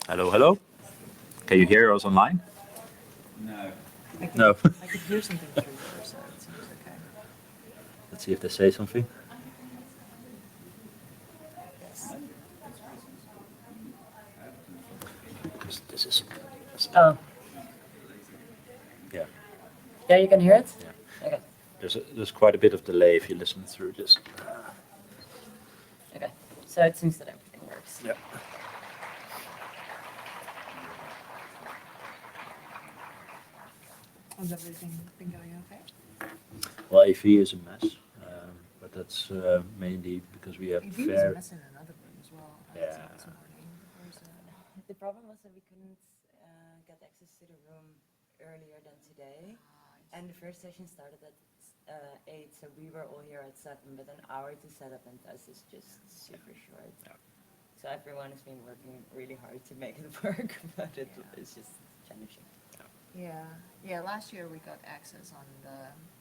Hello, hello. Can you hear us online? No. No. I could hear something through here, so it seems okay. Let's see if they say something. Yes. Because this is. Oh, Yeah. yeah, you can hear it? Yeah. Okay, There's quite a bit of delay if you listen through this. okay. So it seems that everything works. Yeah. Has everything been going okay? Well, AV is a mess, but that's mainly because we have Maybe was a mess in another room as well. I was Yeah. this morning. The problem was that we couldn't get access to the room earlier than today. And the first session started at 8, so we were all here at 7, but an hour to set up and test is just super short. Yeah. So everyone has been working really hard to make it work, but it's just challenging. Yeah. Last year we got access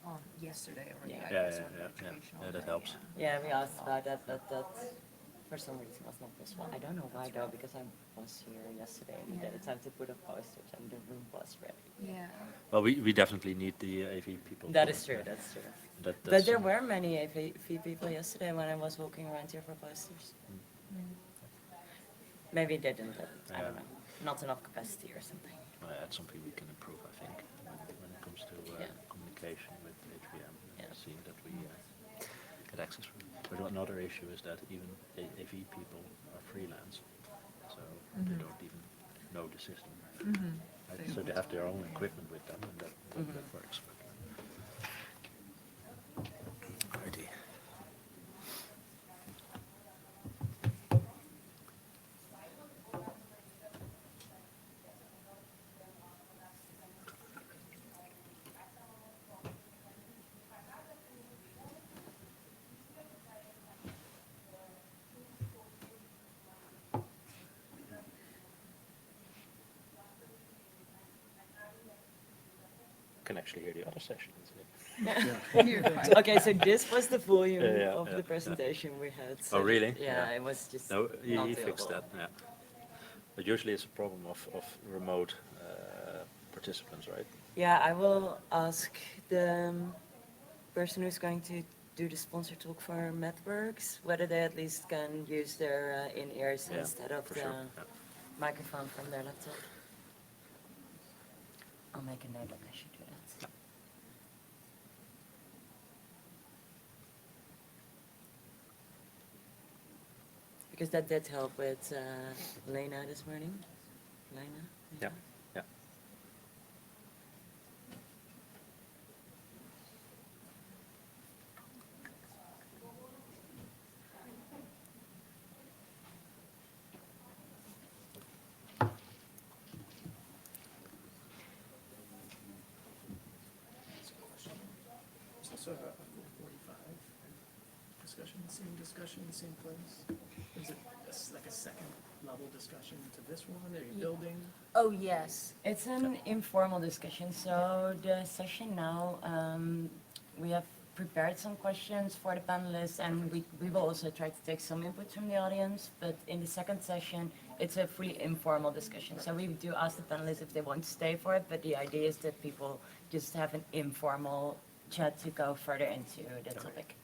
on yesterday already. Yeah. I guess, on the educational Yeah, that day, helps. Yeah, we asked about that, but that for some reason was not possible. I don't know why though, because I was here yesterday and we had time to put up posters and the room was ready. Yeah. Well, we definitely need the AV people. That is true, that's true. That's But there were many AV people yesterday when I was walking around here for posters. Maybe they didn't have, I don't Yeah. know, not enough capacity or something. That's something we can improve, I think, when it comes to Yeah. communication with HVM, Yeah. seeing that we get access. But another issue is that even AV people are freelance, so they don't even know the system. Right? So they have their own equipment with them, and that works. Alrighty. Can actually hear the other session. Okay, so this was the volume Yeah, of yeah, the presentation we had. Oh, so really? Yeah, it was just No, he not fixed doable. that. Yeah. But usually it's a problem of remote participants, right? Yeah, I will ask the person who's going to do the sponsor talk for MedWorks whether they at least can use their in-ears Yeah, instead of for the sure. Yeah. microphone from their laptop. I'll make a note that I should do that. Because that did help with Lena this morning. Lena? Yeah. Yeah. It's also a 4:45 discussion, same place. Is it like a second level discussion to this one? Are you building? Oh, yes. It's an informal discussion, so the session now, we have prepared some questions for the panelists and we will also try to take some input from the audience, but in the second session, it's a fully informal discussion. So we do ask the panelists if they want to stay for it, but the idea is that people just have an informal chat to go further into the topic.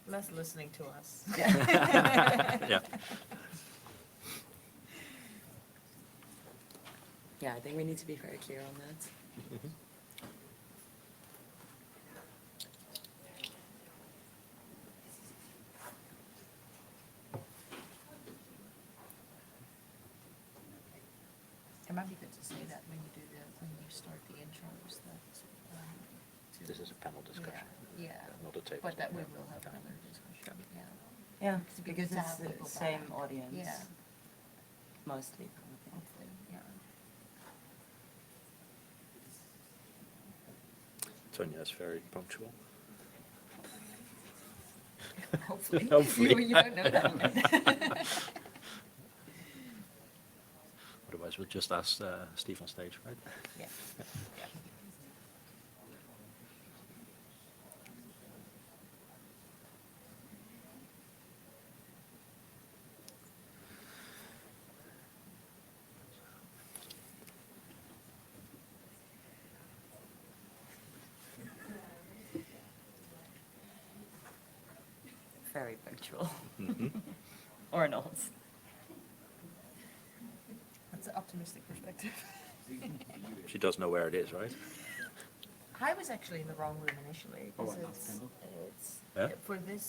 Less listening to us. Yeah. Yeah, I think we need to be very clear on that. It might be good to say that when you start the intros, that. This is a panel discussion. Yeah, Not a table. but that we will have another discussion, yeah. Yeah, It's good because to it's have the people same back. audience. Yeah, Mostly, probably. hopefully, yeah. Tonya is very punctual. Hopefully. Hopefully. You don't know that. Otherwise, we'll just ask Steve on stage, right? Yeah. Yeah. very punctual. Mhm. Or not. That's an optimistic perspective. She does know where it is, right? I was actually in the wrong room initially, Oh, because I love panel. it's, Yeah? for this,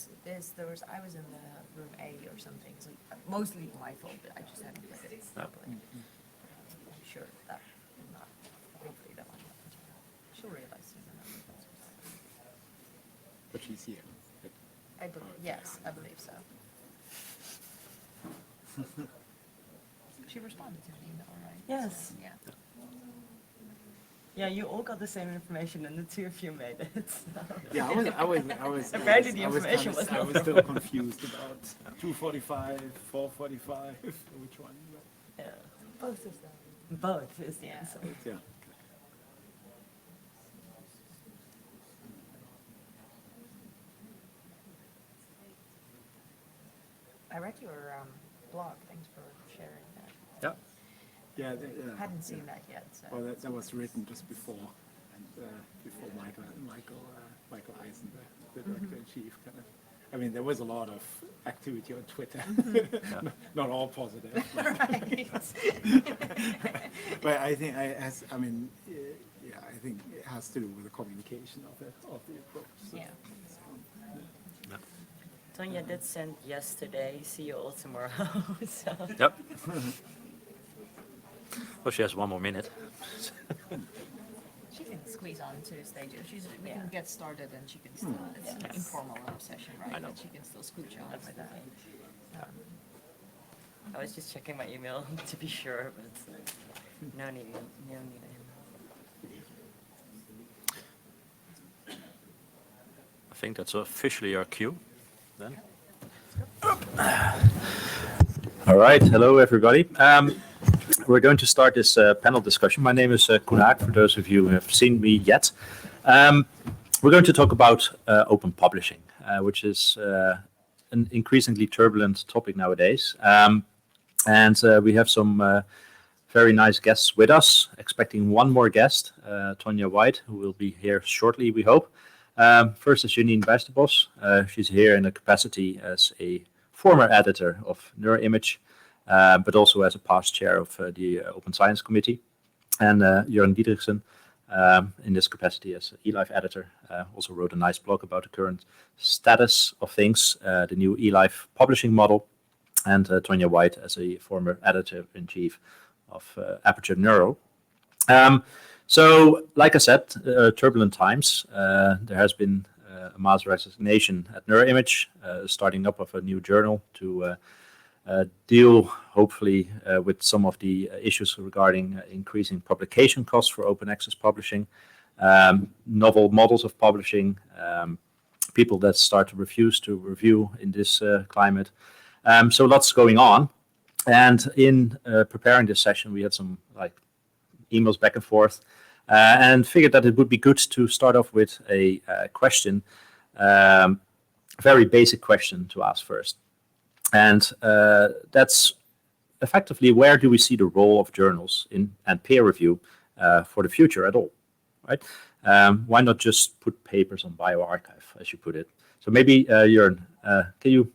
I was in the room A or something, so mostly my fault, but I just hadn't played it properly. I'm sure that will not, hopefully that won't happen to her. She'll realize soon enough. But she's here. I believe, yes, I believe so. She responded to an email, right? Yes. Yeah. Yeah, you all got the same information and the two of you made it. Yeah, I was. Apparently the I was information kinda- was not I was still wrong. confused about 245, 445, which one? Yeah. Both of them. Both is the Yeah. answer. Yeah. I read your blog, thanks for sharing that. Yeah. Yeah. Hadn't seen that yet, so. Well, that was written just before, and before Michael Eisen, the director in chief, kind of. I mean, there was a lot of activity on Twitter, not all positive. Right. But I think I think it has to do with the communication of the approach. So, Yeah. Tonya did send yesterday, see you all tomorrow, so. Yep. Well, she has one more minute. She can squeeze on two stages. We can Yeah. get started and she can still, it's an Yes. informal session, right? I know. But she can still scooch on with that. I was just checking my email to be sure, but no need. I think that's officially our cue then. All right, hello everybody. We're going to start this panel discussion. My name is Koen Haak, for those of you who have seen me yet. We're going to talk about open publishing, which is an increasingly turbulent topic nowadays. And we have some very nice guests with us, expecting one more guest, Tonya White, who will be here shortly, we hope. First is Janine Bijsterbos. She's here in a capacity as a former editor of NeuroImage, but also as a past chair of the Open Science Committee. And Jörn Diedrichsen, in this capacity as eLife editor, also wrote a nice blog about the current status of things, the new eLife publishing model, and Tonya White as a former editor-in-chief of Aperture Neuro. So, like I said, turbulent times. There has been a mass resignation at NeuroImage, starting up of a new journal to deal, hopefully, with some of the issues regarding increasing publication costs for open access publishing, novel models of publishing, people that start to refuse to review in this climate. So lots going on. And in preparing this session, we had some emails back and forth, and figured that it would be good to start off with a question, very basic question to ask first. And that's effectively, where do we see the role of journals and peer review for the future at all, right? Why not just put papers on bioRxiv, as you put it? So maybe, Jörn, can you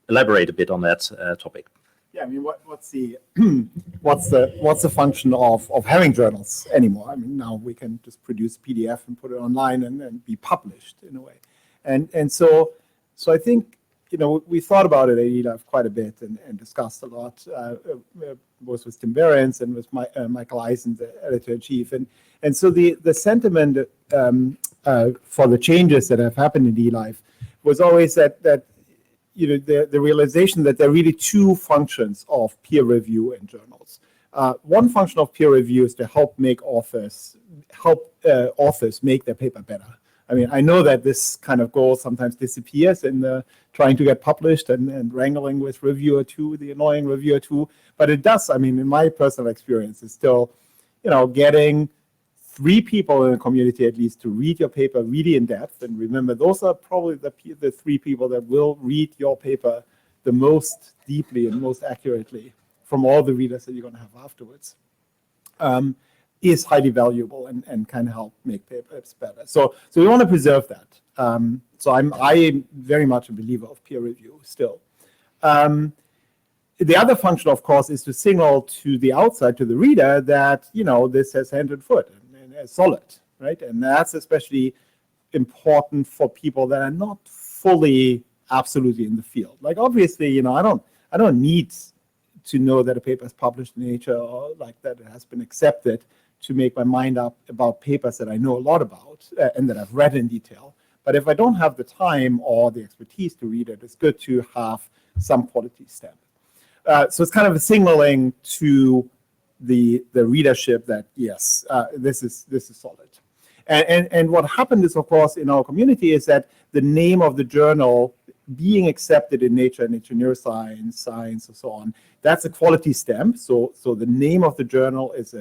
elaborate a bit on that topic? Yeah, I mean, what's the what's the function of having journals anymore? I mean, now we can just produce PDF and put it online and be published in a way, and so I think, you know, we thought about it at eLife quite a bit and discussed a lot, both with Tim Behrens and with Michael Eisen, the editor-in-chief, and so the sentiment for the changes that have happened in eLife was always that you know, the realization that there are really two functions of peer review in journals. One function of peer review is to help authors make their paper better. I mean, I know that this kind of goal sometimes disappears in trying to get published and wrangling with reviewer two, the annoying reviewer two, but it does. I mean, in my personal experience, it's still, you know, getting 3 people in the community at least to read your paper really in depth. And remember, those are probably the 3 people that will read your paper the most deeply and most accurately from all the readers that you're going to have afterwards, is highly valuable and can help make papers better. So we want to preserve that. So I'm very much a believer of peer review still. The other function, of course, is to signal to the outside, to the reader, that this has hand and foot and is solid, right? And that's especially important for people that are not fully absolutely in the field. Like obviously, I don't need to know that a paper is published in Nature or like that it has been accepted to make my mind up about papers that I know a lot about and that I've read in detail. But if I don't have the time or the expertise to read it, it's good to have some quality stamp. So it's kind of a signaling to the readership that yes, this is solid. And what happened is, of course, in our community is that the name of the journal being accepted in Nature, Nature Neuroscience, Science, and so on, that's a quality stamp. So the name of the journal is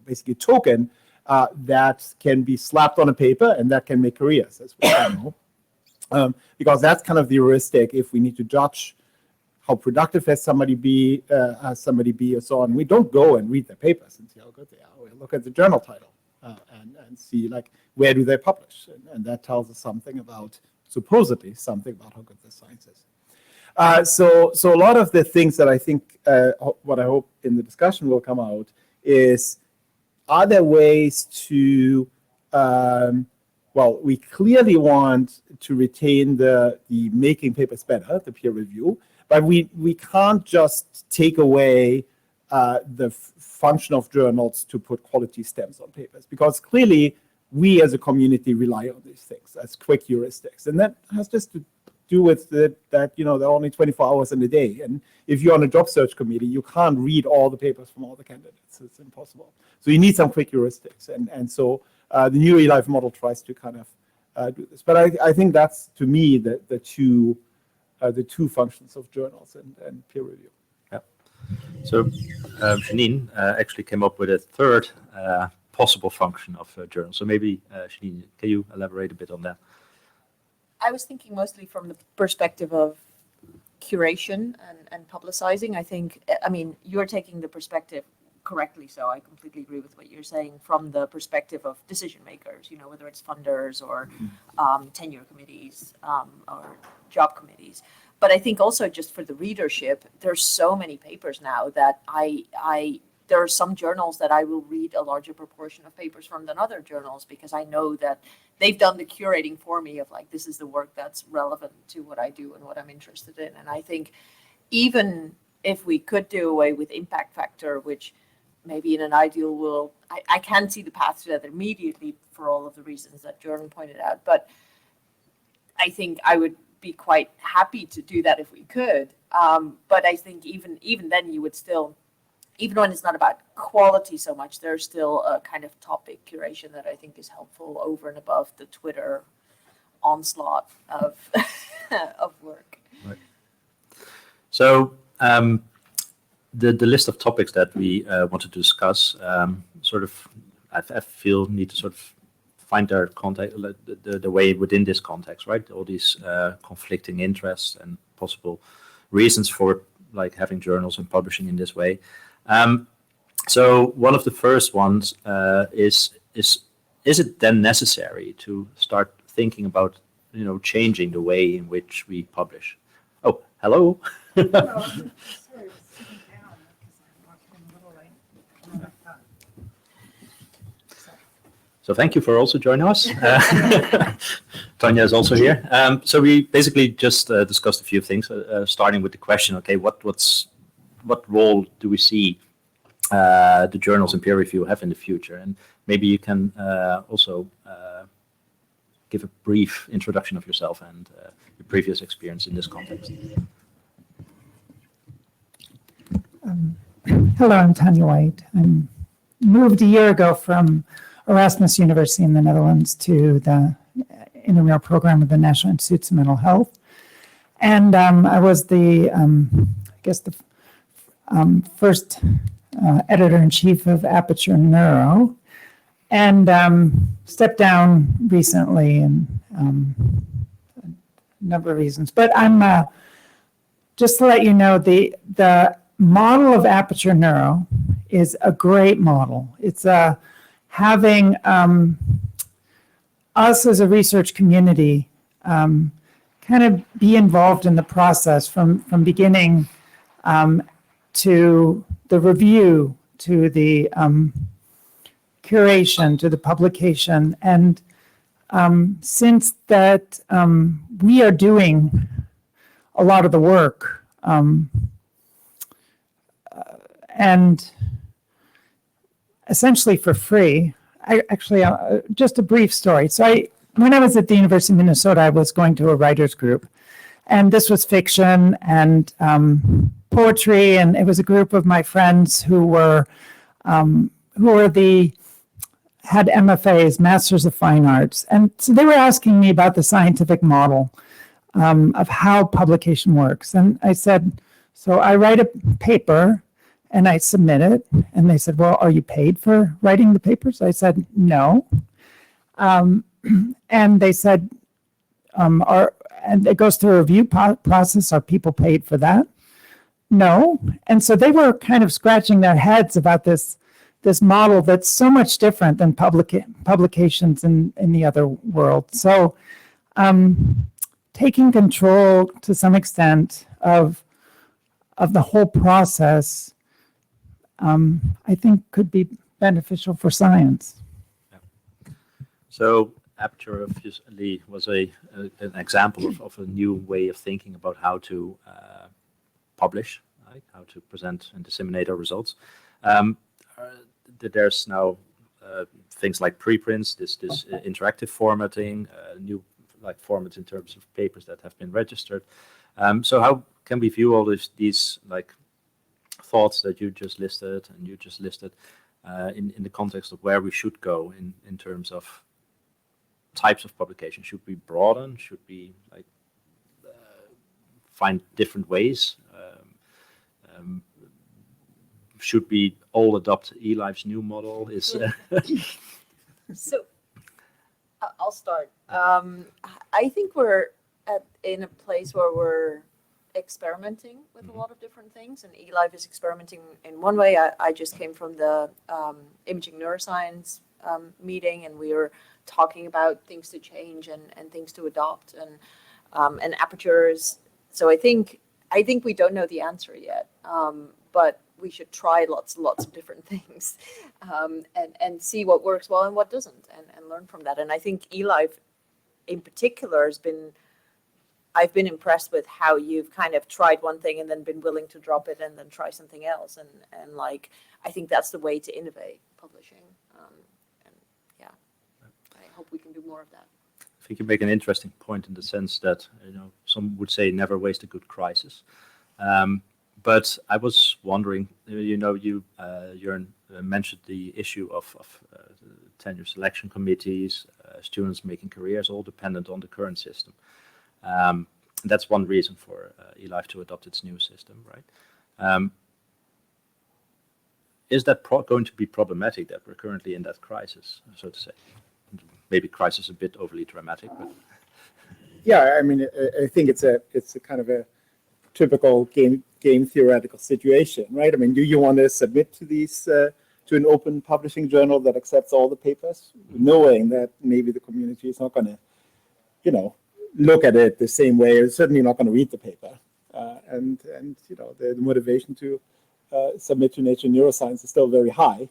basically a token that can be slapped on a paper, and that can make careers, as we know. Because that's kind of the heuristic if we need to judge how productive has somebody be, or so on. We don't go and read their papers and see how good they are. We look at the journal title and see like where do they publish, and that tells us supposedly something about how good the science is. So a lot of the things that I think, what I hope in the discussion will come out is, are there ways to we clearly want to retain the making papers better, the peer review, but we can't just take away the function of journals to put quality stamps on papers, because clearly we as a community rely on these things as quick heuristics, and that has just to do with that there are only 24 hours in a day, and if you're on a job search committee, you can't read all the papers from all the candidates. It's impossible. So you need some quick heuristics, and so the New Relife model tries to kind of do this. But I think that's, to me, the two functions of journals and peer review. Yeah. So Janine actually came up with a third possible function of journals. So maybe, Janine, can you elaborate a bit on that? I was thinking mostly from the perspective of curation and publicizing. I mean, you're taking the perspective correctly, so I completely agree with what you're saying from the perspective of decision makers, whether it's funders or tenure committees or job committees. But I think also just for the readership, there's so many papers now that there are some journals that I will read a larger proportion of papers from than other journals, because I know that they've done the curating for me of like, this is the work that's relevant to what I do and what I'm interested in. And I think even if we could do away with impact factor, which maybe in an ideal world, I can't see the path to that immediately for all of the reasons that Jordan pointed out, but I think I would be quite happy to do that if we could. But I think even then you would still, even when it's not about quality so much, there's still a kind of topic curation that I think is helpful over and above the Twitter onslaught of of work. Right. So the list of topics that we want to discuss I feel need to sort of find their context, the way within this context, right? All these conflicting interests and possible reasons for like having journals and publishing in this way. So one of the first ones is it then necessary to start thinking about changing the way in which we publish? Oh, hello. So thank you for also joining us. Tanya is also here. So we basically just discussed a few things, starting with the question, okay, what role do we see the journals and peer review have in the future? And maybe you can also give a brief introduction of yourself and your previous experience in this context. Hello, I'm Tanya White. I moved a year ago from Erasmus University in the Netherlands to the intramural program of the National Institutes of Mental Health. And I was the first editor-in-chief of Aperture Neuro, and stepped down recently in a number of reasons. But I'm, just to let you know, the model of Aperture Neuro is a great model. It's having us as a research community kind of be involved in the process from beginning to the review, to the curation, to the publication. And since that we are doing a lot of the work, and essentially for free. Just a brief story. So when I was at the University of Minnesota, I was going to a writers group, and this was fiction and poetry, and it was a group of my friends who were had MFAs, Masters of Fine Arts, and so they were asking me about the scientific model of how publication works, and I said, so I write a paper and I submit it, and they said, well, are you paid for writing the papers? I said, no. And they said, and it goes through a review process. Are people paid for that? No. And so they were kind of scratching their heads about this model that's so much different than publications in the other world. So taking control to some extent of the whole process, I think could be beneficial for science. Yeah. So Aperture obviously was an example of a new way of thinking about how to publish, right? How to present and disseminate our results. There's now things like preprints, this interactive formatting, new like formats in terms of papers that have been registered. So how can we view all these like thoughts that you just listed in the context of where we should go in terms of types of publication? Should we broaden? Should we like find different ways? Should we all adopt eLife's new model? So I'll start. I think we're in a place where we're experimenting with a lot of different things, and eLife is experimenting in one way. I just came from the imaging neuroscience meeting, and we were talking about things to change and things to adopt and apertures. So I think we don't know the answer yet, but we should try lots of different things and see what works well and what doesn't, and learn from that. And I think eLife in particular I've been impressed with how you've kind of tried one thing and then been willing to drop it and then try something else. And like, I think that's the way to innovate publishing. And yeah, I hope we can do more of that. I think you make an interesting point in the sense that, some would say never waste a good crisis. But I was wondering, you Jörn mentioned the issue of tenure selection committees, students making careers, all dependent on the current system. That's one reason for eLife to adopt its new system, right? Is that going to be problematic that we're currently in that crisis, so to say? Maybe crisis a bit overly dramatic, but yeah, I mean, I think it's a kind of a typical game theoretical situation, right? I mean, do you want to submit to these to an open publishing journal that accepts all the papers, knowing that maybe the community is not going to, look at it the same way? It's certainly not going to read the paper, and the motivation to submit to Nature Neuroscience is still very high,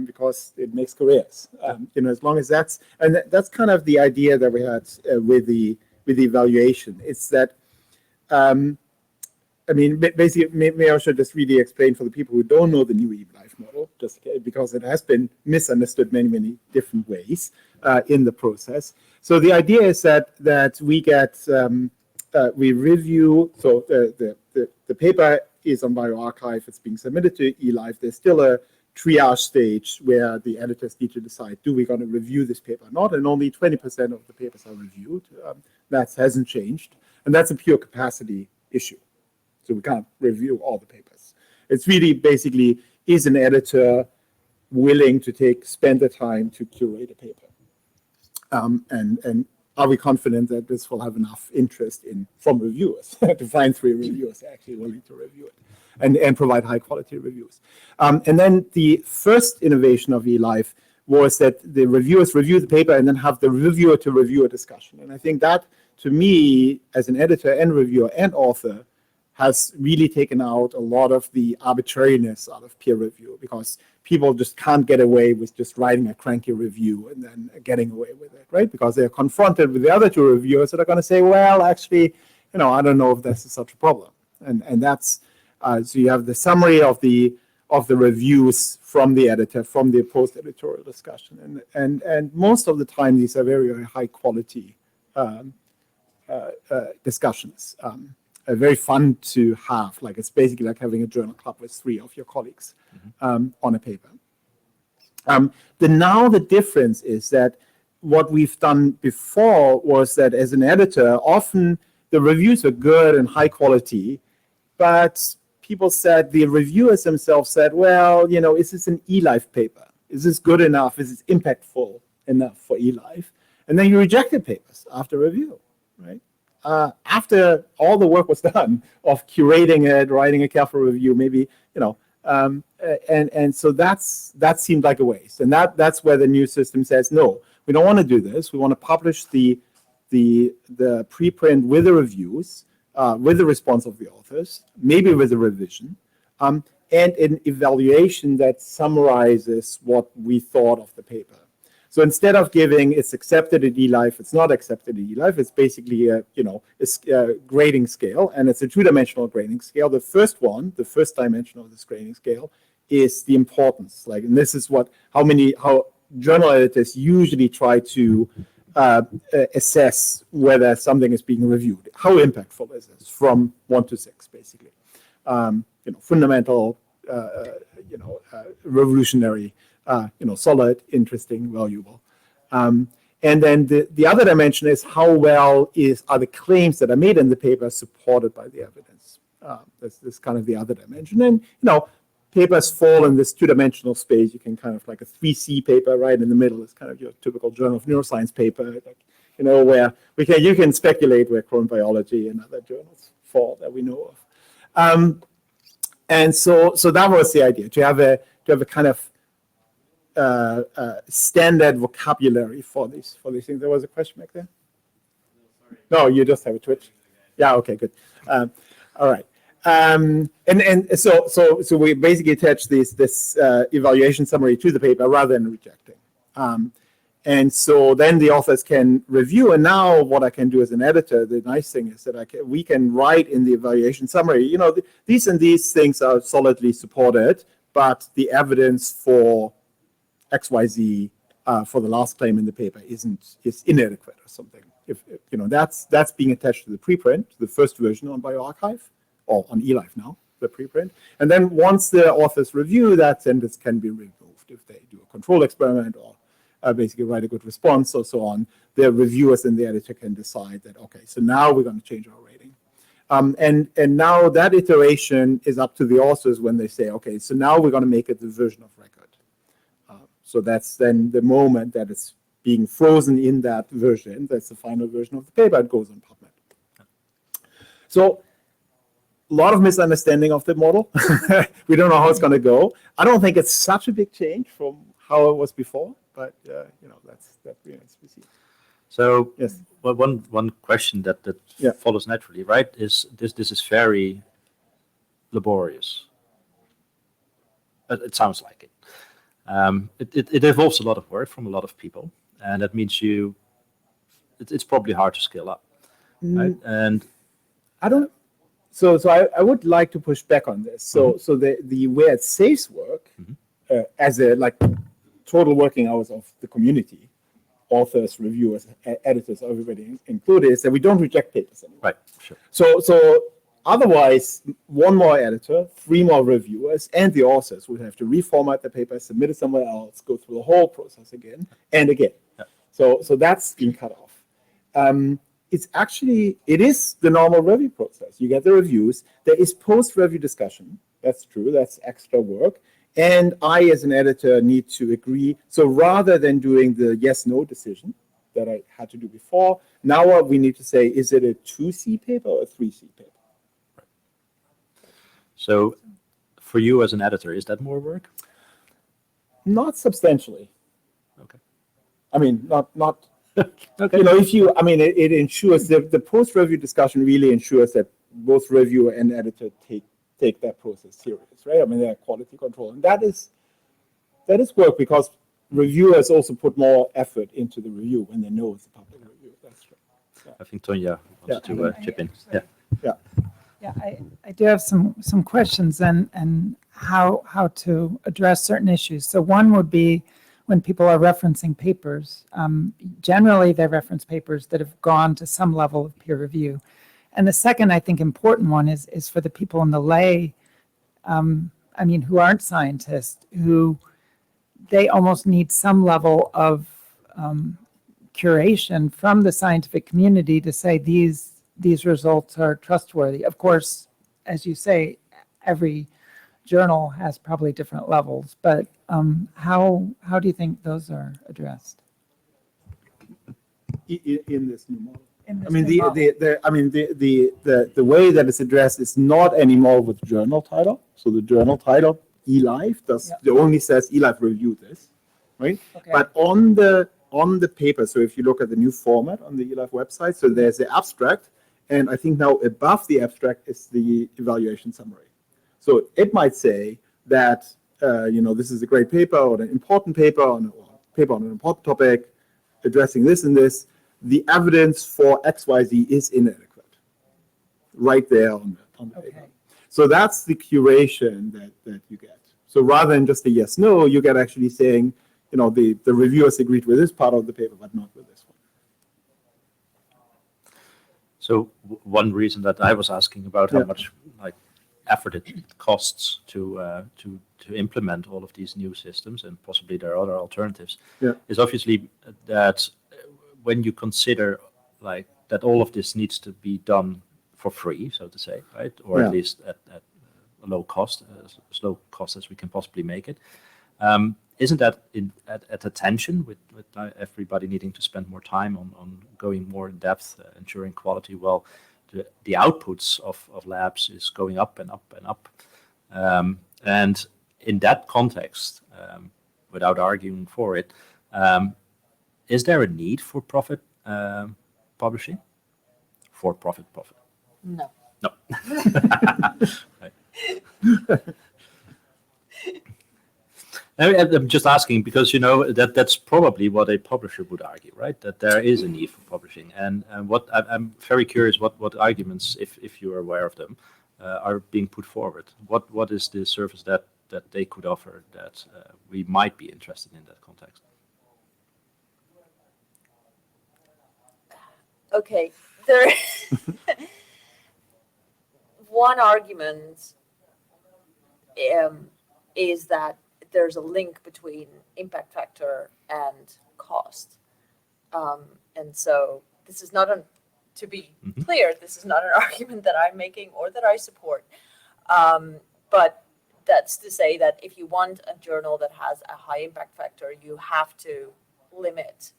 because it makes careers. As long as that's kind of the idea that we had with the evaluation. It's that. I mean, basically, maybe I should just really explain for the people who don't know the new eLife model, just because it has been misunderstood many different ways in the process. So the idea is that we get we review. So the paper is on bioRxiv. It's being submitted to eLife. There's still a triage stage where the editors need to decide, do we going to review this paper or not? And only 20% of the papers are reviewed. That hasn't changed, and that's a pure capacity issue. So we can't review all the papers. It's really basically, is an editor willing to spend the time to curate a paper? And are we confident that this will have enough interest from reviewers to find 3 reviewers actually willing to review it and provide high quality reviews? And then the first innovation of eLife was that the reviewers review the paper and then have the reviewer to review a discussion. And I think that, to me, as an editor and reviewer and author, has really taken out a lot of the arbitrariness out of peer review, because people just can't get away with just writing a cranky review and then getting away with it, right? Because they're confronted with the other two reviewers that are going to say, well, actually, I don't know if this is such a problem. And that's, so you have the summary of the reviews from the editor, from the post-editorial discussion. And most of the time, these are very, very high quality discussions. Very fun to have. Like, it's basically like having a journal club with 3 of your colleagues on a paper. The difference is that what we've done before was that as an editor, often the reviews were good and high quality, but people said, the reviewers themselves said, well, is this an eLife paper? Is this good enough? Is this impactful enough for eLife? And then you rejected papers after review, right? After all the work was done of curating it, writing a careful review, maybe, and so that seemed like a waste. And that's where the new system says, no, we don't want to do this. We want to publish the preprint with the reviews, with the response of the authors, maybe with a revision, and an evaluation that summarizes what we thought of the paper. So instead of giving it's accepted at eLife, it's not accepted at eLife, it's basically a grading scale, and it's a 2-dimensional grading scale. The first dimension of this grading scale is the importance. And this is how journal editors usually try to assess whether something is being reviewed. How impactful is this? From 1 to 6, basically. Fundamental, revolutionary, solid, interesting, valuable. And then the other dimension is how well are the claims that are made in the paper supported by the evidence. That's kind of the other dimension. And, papers fall in this 2-dimensional space. You can kind of like a 3C paper right in the middle is kind of your typical Journal of Neuroscience paper, where you can speculate where chronobiology and other journals fall that we know of. And so that was the idea, to have a kind of standard vocabulary for these things. There was a question back there? No, you just have a twitch. Yeah, okay, good. All right. And so we basically attach this evaluation summary to the paper rather than rejecting. And so then the authors can review. And now what I can do as an editor, the nice thing is that we can write in the evaluation summary, these and these things are solidly supported, but the evidence for XYZ for the last claim in the paper is inadequate or something. If that's being attached to the preprint, the first version on bioRxiv, or on eLife now, the preprint. And then once the authors review that, then this can be removed if they do a control experiment or basically write a good response or so on. The reviewers and the editor can decide that, okay, so now we're going to change our rating. And now that iteration is up to the authors when they say, okay, so now we're going to make it the version of record. So that's then the moment that it's being frozen in that version. That's the final version of the paper. It goes on PubMed. So a lot of misunderstanding of the model. We don't know how it's going to go. I don't think it's such a big change from how it was before, but that remains to be seen. So yes, well, one question that follows naturally, right? Is this is very laborious. It sounds like it. It involves a lot of work from a lot of people, and that means it's probably hard to scale up, right? And I don't. So I would like to push back on this. So the where it saves work as a total working hours of the community, authors, reviewers, editors, everybody included, is that we don't reject papers anymore. Right. Sure. So otherwise, one more editor, 3 more reviewers, and the authors would have to reformat the paper, submit it somewhere else, go through the whole process again and again. Yeah. So that's being cut off. It is the normal review process. You get the reviews. There is post-review discussion. That's true. That's extra work. And I, as an editor, need to agree. So rather than doing the yes-no decision that I had to do before, now we need to say, is it a 2C paper or a 3C paper? Right. So for you as an editor, is that more work? Not substantially. I mean, not Okay. you know, if you, I mean, it ensures the post-review discussion really ensures that both reviewer and editor take that process serious, right? I mean, they're quality control, and that is work because reviewers also put more effort into the review when they know it's a public review. That's true. I think Tonya wants Yeah. to chip in. Yeah. Yeah. Yeah, I do have some questions and how to address certain issues. So one would be when people are referencing papers, generally they reference papers that have gone to some level of peer review. And the second, I think, important one is for the people in the lay, I mean, who aren't scientists, who they almost need some level of curation from the scientific community to say these results are trustworthy. Of course, as you say, every journal has probably different levels, but how do you think those are addressed? In this new model. In this I mean, new model? the way that it's addressed is not anymore with journal title. So the journal title, eLife, it only says eLife reviewed this, right? Okay. But on the paper, so if you look at the new format on the eLife website, so there's the abstract, and I think now above the abstract is the evaluation summary. So it might say that this is a great paper or an important paper or paper on an important topic, addressing this and this. The evidence for XYZ is inadequate, right there on the paper. Okay. So that's the curation that you get. So rather than just a yes, no, you get actually saying, the reviewers agreed with this part of the paper, but not with this one. So one reason that I was asking about how Yeah. much effort it costs to implement all of these new systems, and possibly there are other alternatives, is obviously that when you consider that all of this needs to be done for free, so to say, right, or at least at a low cost, as low cost as we can possibly make it. Isn't that at a tension with everybody needing to spend more time on going more in depth, ensuring quality? Well, the outputs of labs is going up and up and up. And in that context, without arguing for it, is there a need for profit publishing? For profit. No. No. Right. I'm just asking because that's probably what a publisher would argue, right? That there is a need for publishing, and what I'm very curious what arguments, if you are aware of them, are being put forward. What is the service that they could offer that we might be interested in that context? Okay, there. One argument is that there's a link between impact factor and cost, and so this is not to be clear, this is not an argument that I'm making or that I support, but that's to say that if you want a journal that has a high impact factor, you have to limit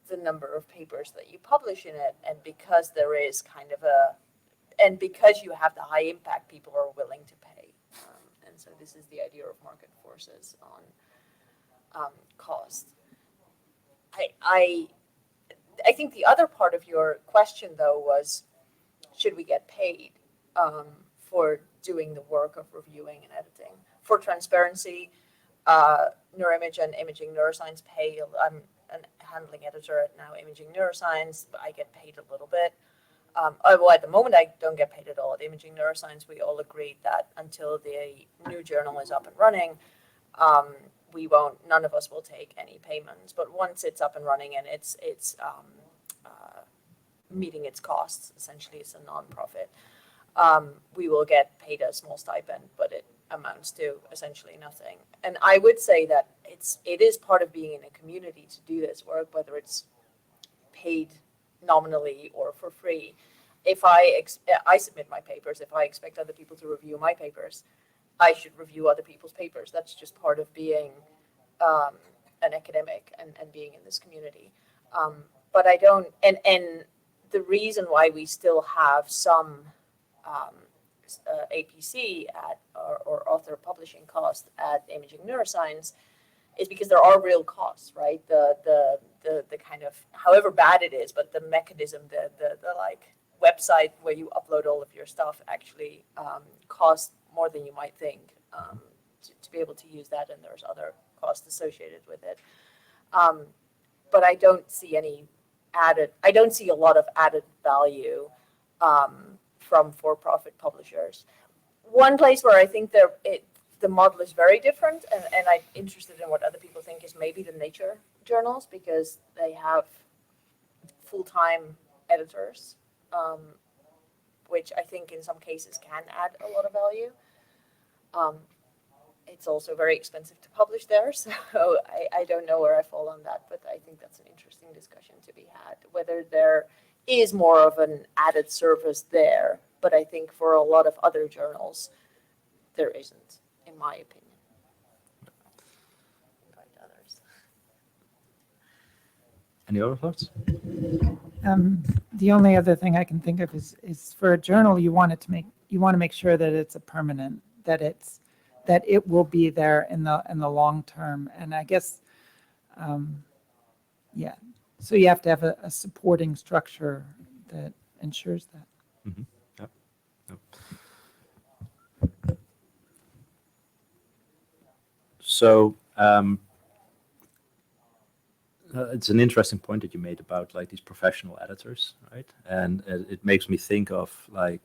the number of papers that you publish in it, and because there is and because you have the high impact, people are willing to pay, and so this is the idea of market forces on cost. I think the other part of your question though was, should we get paid for doing the work of reviewing and editing? For transparency, Neuroimage and Imaging Neuroscience pay. I'm a handling editor at now Imaging Neuroscience, but I get paid a little bit. Well, at the moment, I don't get paid at all. At Imaging Neuroscience, we all agreed that until the new journal is up and running, none of us will take any payments. But once it's up and running and it's meeting its costs, essentially it's a non-profit, we will get paid a small stipend, but it amounts to essentially nothing. And I would say that it is part of being in a community to do this work, whether it's paid nominally or for free. If I submit my papers, if I expect other people to review my papers, I should review other people's papers. That's just part of being an academic and being in this community. But I don't, and the reason why we still have some APC or author publishing cost at Imaging Neuroscience is because there are real costs, right? The kind of, however bad it is, but the mechanism, the like website where you upload all of your stuff actually costs more than you might think to be able to use that, and there's other costs associated with it. But I don't see I don't see a lot of added value from for-profit publishers. One place where I think the model is very different, and I'm interested in what other people think, is maybe the nature journals, because they have full-time editors, which I think in some cases can add a lot of value. It's also very expensive to publish there, so I don't know where I fall on that, but I think that's an interesting discussion to be had, whether there is more of an added service there, but I think for a lot of other journals, there isn't, in my opinion. Invite others. Any other thoughts? The only other thing I can think of is for a journal, you want to make sure that it's a permanent, that it will be there in the long term. And I guess, yeah, so you have to have a supporting structure that ensures that. Mm-hmm. Yep. Yep. So it's an interesting point that you made about like these professional editors, right? And it makes me think of like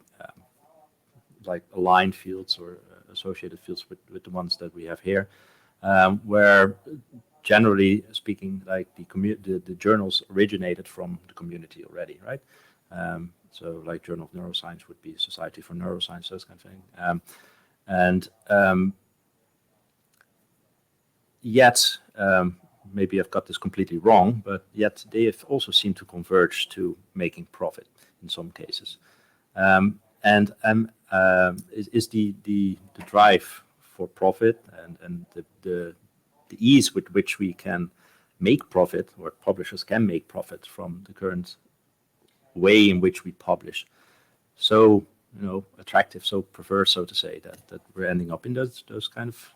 aligned fields or associated fields with the ones that we have here, where generally speaking, like the journals originated from the community already, right? So like Journal of Neuroscience would be Society for Neuroscience, those kind of thing. Yet, maybe I've got this completely wrong, but yet they have also seemed to converge to making profit in some cases. Is the drive for profit and the ease with which we can make profit, or publishers can make profit from the current way in which we publish, so attractive, so preferred, so to say, that we're ending up in those kind of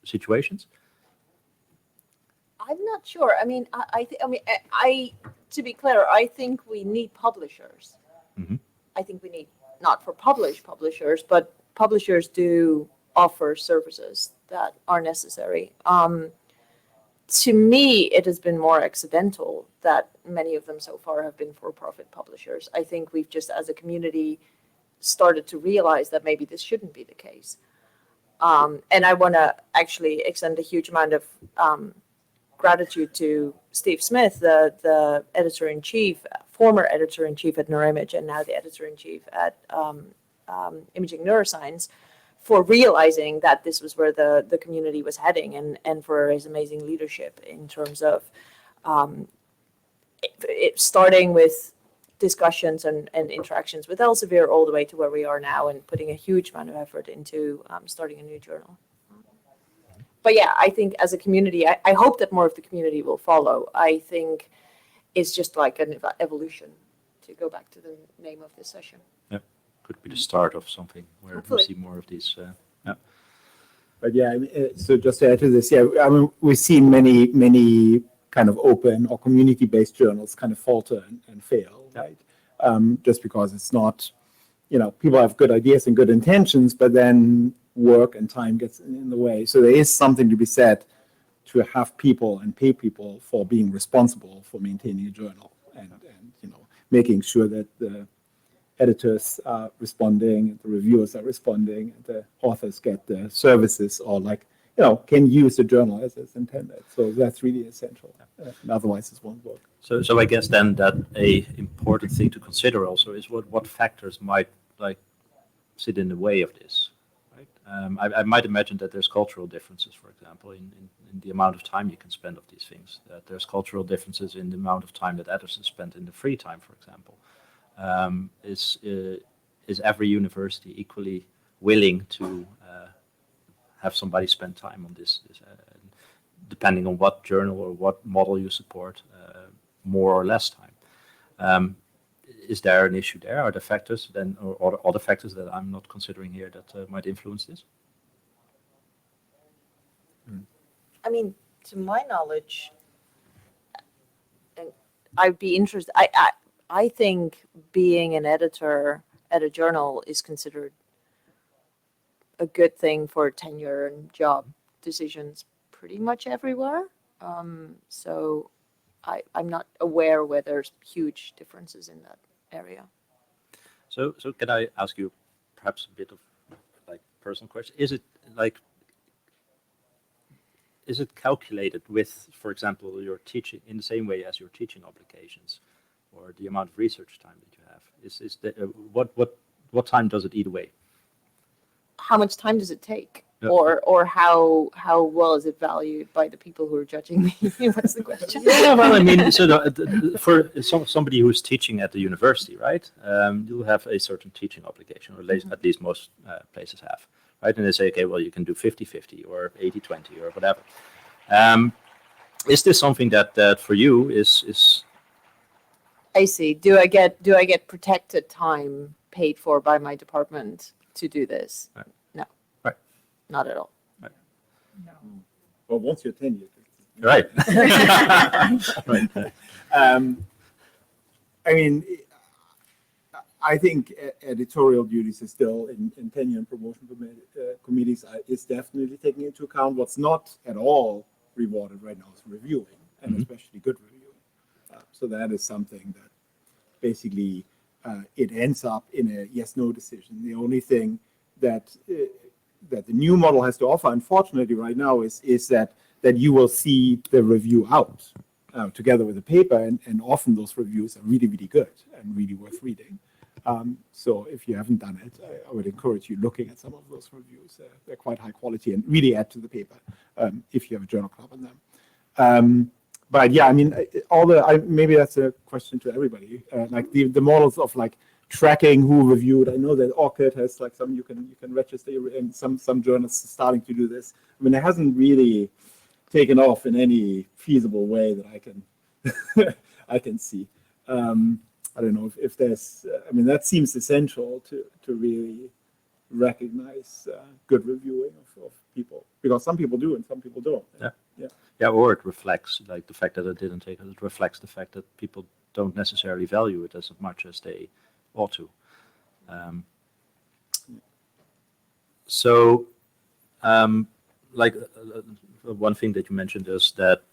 situations? I'm not sure. I mean, to be clear, I think we need publishers. Mm-hmm. I think we need not for publishers, but publishers do offer services that are necessary. To me, it has been more accidental that many of them so far have been for-profit publishers. I think we've just, as a community, started to realize that maybe this shouldn't be the case. And I want to actually extend a huge amount of gratitude to Steve Smith, the editor-in-chief, former editor-in-chief at Neuromage, and now the editor-in-chief at Imaging Neuroscience, for realizing that this was where the community was heading, and for his amazing leadership in terms of it starting with discussions and interactions with Elsevier all the way to where we are now, and putting a huge amount of effort into starting a new journal. But yeah, I think as a community, I hope that more of the community will follow. I think it's just like an evolution, to go back to the name of this session. Yeah, could be the start of something where Hopefully. we see more of these. But yeah, so just to add to this, yeah, I mean, we've seen many kind of open or community-based journals kind of falter and fail, right? Just because it's not, people have good ideas and good intentions, but then work and time gets in the way. So there is something to be said to have people and pay people for being responsible for maintaining a journal and making sure that the editors are responding, the reviewers are responding, and the authors get the services, or can use the journal as it's intended. So that's really essential. Otherwise, this won't work. So I guess then that a important thing to consider also is what factors might sit in the way of this. I might imagine that there's cultural differences, for example, in the amount of time you can spend on these things. That there's cultural differences in the amount of time that editors spend in the free time, for example. Is every university equally willing to have somebody spend time on this depending on what journal or what model you support, more or less time? Is there an issue there? Are there factors then, or other factors that I'm not considering here that might influence this? I mean, to my knowledge, and I'd be interested, I think being an editor at a journal is considered a good thing for tenure and job decisions pretty much everywhere. So I'm not aware where there's huge differences in that area. So can I ask you perhaps a bit of like personal question? Is it like, is it calculated with, for example, your teaching in the same way as your teaching obligations, or the amount of research time that you have? Is the, what time does it eat away? How much time does it take? Yeah. Or how well is it valued by the people who are judging me? What's the question? Yeah, well, I mean, so for somebody who's teaching at the university, right, you'll have a certain teaching obligation, or at least most places have, right? And they say, okay, well, you can do 50-50 or 80-20 or whatever. Is this something that for you is? I see. Do I get protected time paid for by my department to do this? Right. No. Right. Not at all. No. Well, once you're tenured. Right. Right. I mean, I think editorial duties is still in tenure and promotion committees is definitely taking into account. What's not at all rewarded right now is reviewing, and especially good reviewing. So that is something that basically it ends up in a yes/no decision. The only thing that that the new model has to offer, unfortunately, right now is that you will see the review out together with the paper, and often those reviews are really, really good and really worth reading. So if you haven't done it, I would encourage you looking at some of those reviews. They're quite high quality and really add to the paper if you have a journal club on them. But yeah, I mean, maybe that's a question to everybody. Like the models of like tracking who reviewed. I know that ORCID has like some you can register, and some journals starting to do this. I mean, it hasn't really taken off in any feasible way that I can see. I don't know if there's. I mean, that seems essential to really recognize good reviewing of people, because some people do and some people don't. Yeah, or it reflects, like the fact that it didn't take it reflects the fact that people don't necessarily value it as much as they ought to. One thing that you mentioned is that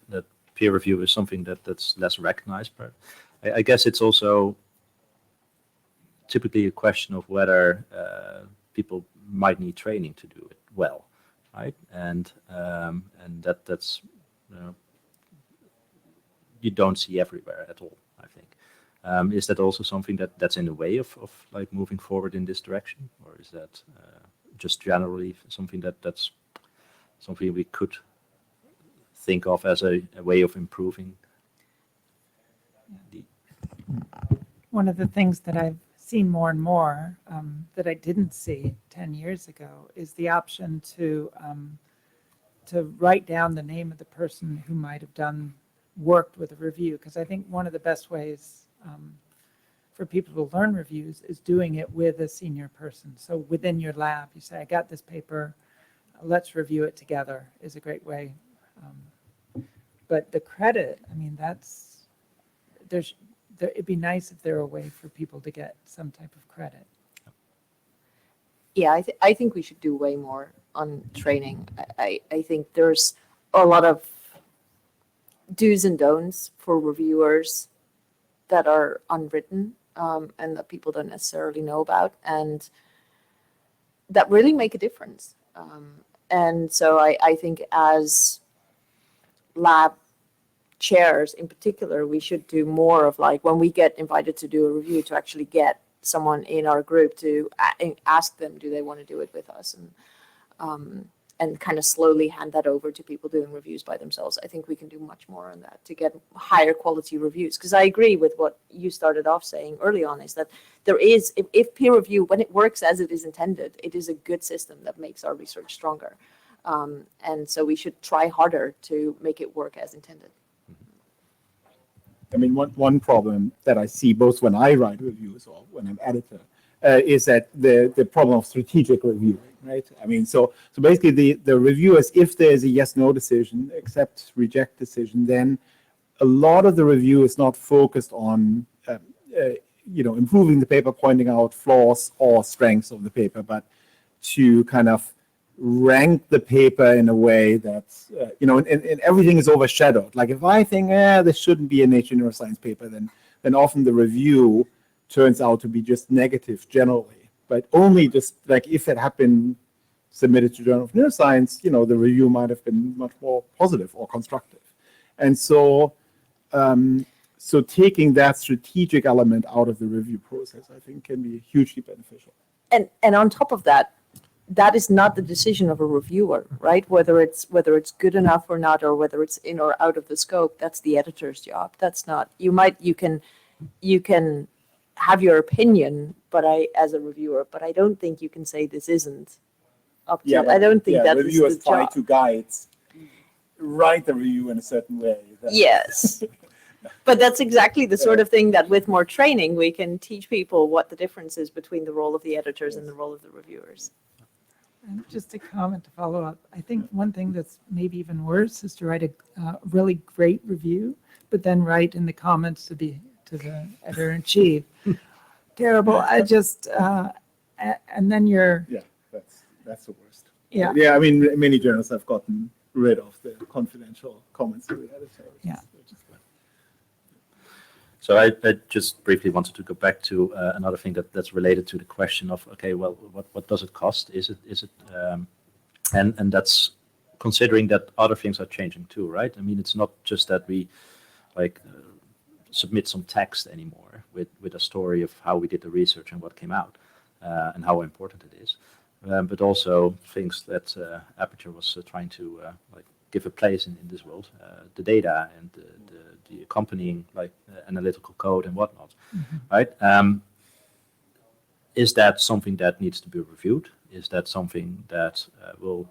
peer review is something that's less recognized, but I guess it's also typically a question of whether people might need training to do it well, right? And that's you don't see everywhere at all, I think. Is that also something that's in the way of like moving forward in this direction, or is that just generally something that's something we could think of as a way of improving? One of the things that I've seen more and more that I didn't see 10 years ago is the option to write down the name of the person who might have worked with a review, because I think one of the best ways for people to learn reviews is doing it with a senior person. So within your lab, you say, I got this paper, let's review it together, is a great way. But the credit, I mean, it'd be nice if there were a way for people to get some type of credit. Yeah, I think we should do way more on training. I think there's a lot of do's and don'ts for reviewers that are unwritten and that people don't necessarily know about, and that really make a difference. And so I think as lab chairs in particular, we should do more of like when we get invited to do a review, to actually get someone in our group to ask them, do they want to do it with us, and kind of slowly hand that over to people doing reviews by themselves. I think we can do much more on that to get higher quality reviews. Because I agree with what you started off saying early on, is that there is, if peer review, when it works as it is intended, it is a good system that makes our research stronger. And so we should try harder to make it work as intended. I mean, one problem that I see both when I write reviews or when I'm editor is that the problem of strategic reviewing, right? I mean, so basically the reviewers, if there is a yes/no decision, accept, reject decision, then a lot of the review is not focused on improving the paper, pointing out flaws or strengths of the paper, but to kind of rank the paper in a way that, and everything is overshadowed. Like if I think, this shouldn't be a Nature Neuroscience paper, then often the review turns out to be just negative generally. But only just like if it had been submitted to Journal of Neuroscience, the review might have been much more positive or constructive. And so taking that strategic element out of the review process, I think, can be hugely beneficial. And on top of that, that is not the decision of a reviewer, right? Whether it's good enough or not, or whether it's in or out of the scope, that's the editor's job. That's not, you can have your opinion, as a reviewer, but I don't think you can say this isn't up to, I don't think that is the job. Reviewers try to guide, write the review in a certain way. Yes. But that's exactly the sort of thing that with more training, we can teach people what the difference is between the role of the editors and the role of the reviewers. And just a comment to follow up. I think one thing that's maybe even worse is to write a really great review, but then write in the comments to the editor-in-chief, terrible. And then you're. Yeah, that's the worst. Yeah. Yeah, I mean, many journals have gotten rid of the confidential comments to the editor. Yeah. So I just briefly wanted to go back to another thing that's related to the question of, okay, well, what does it cost? Is it and that's considering that other things are changing too, right? I mean, it's not just that we submit some text anymore with a story of how we did the research and what came out and how important it is, but also things that Aperture was trying to give a place in this world, the data and the accompanying analytical code and whatnot, right? Is that something that needs to be reviewed? Is that something that will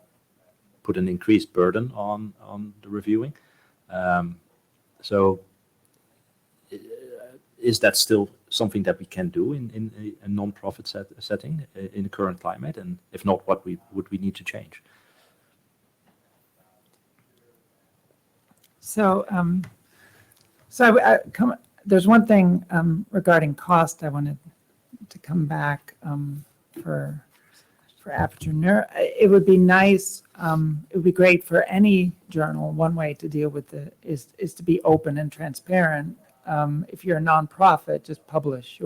put an increased burden on the reviewing? So is that still something that we can do in a non-profit setting in the current climate? And if not, what would we need to change? So, there's one thing regarding cost I wanted to come back for Aperture Neuro. It would be nice, it would be great for any journal. One way to deal with it is to be open and transparent. If you're a nonprofit, just publish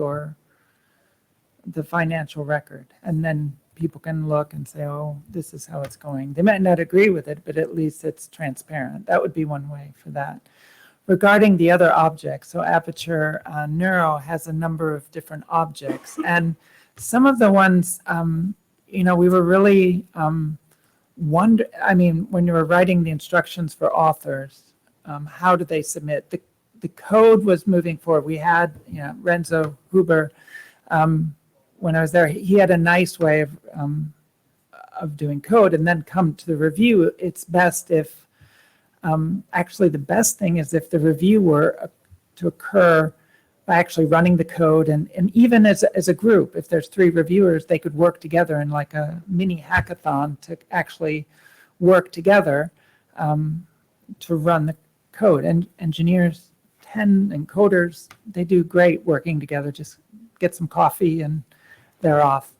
the financial record, and then people can look and say, oh, this is how it's going. They might not agree with it, but at least it's transparent. That would be one way for that. Regarding the other objects, so Aperture Neuro has a number of different objects, and some of the ones, we were really when you were writing the instructions for authors, how do they submit? The code was moving forward. We had, Renzo Huber, when I was there, he had a nice way of doing code, and then come to the review. It's best if, actually the best thing is if the review were to occur by actually running the code, and even as a group, if there's 3 reviewers, they could work together in like a mini hackathon to actually work together to run the code. And engineers and coders, they do great working together. Just get some coffee and they're off.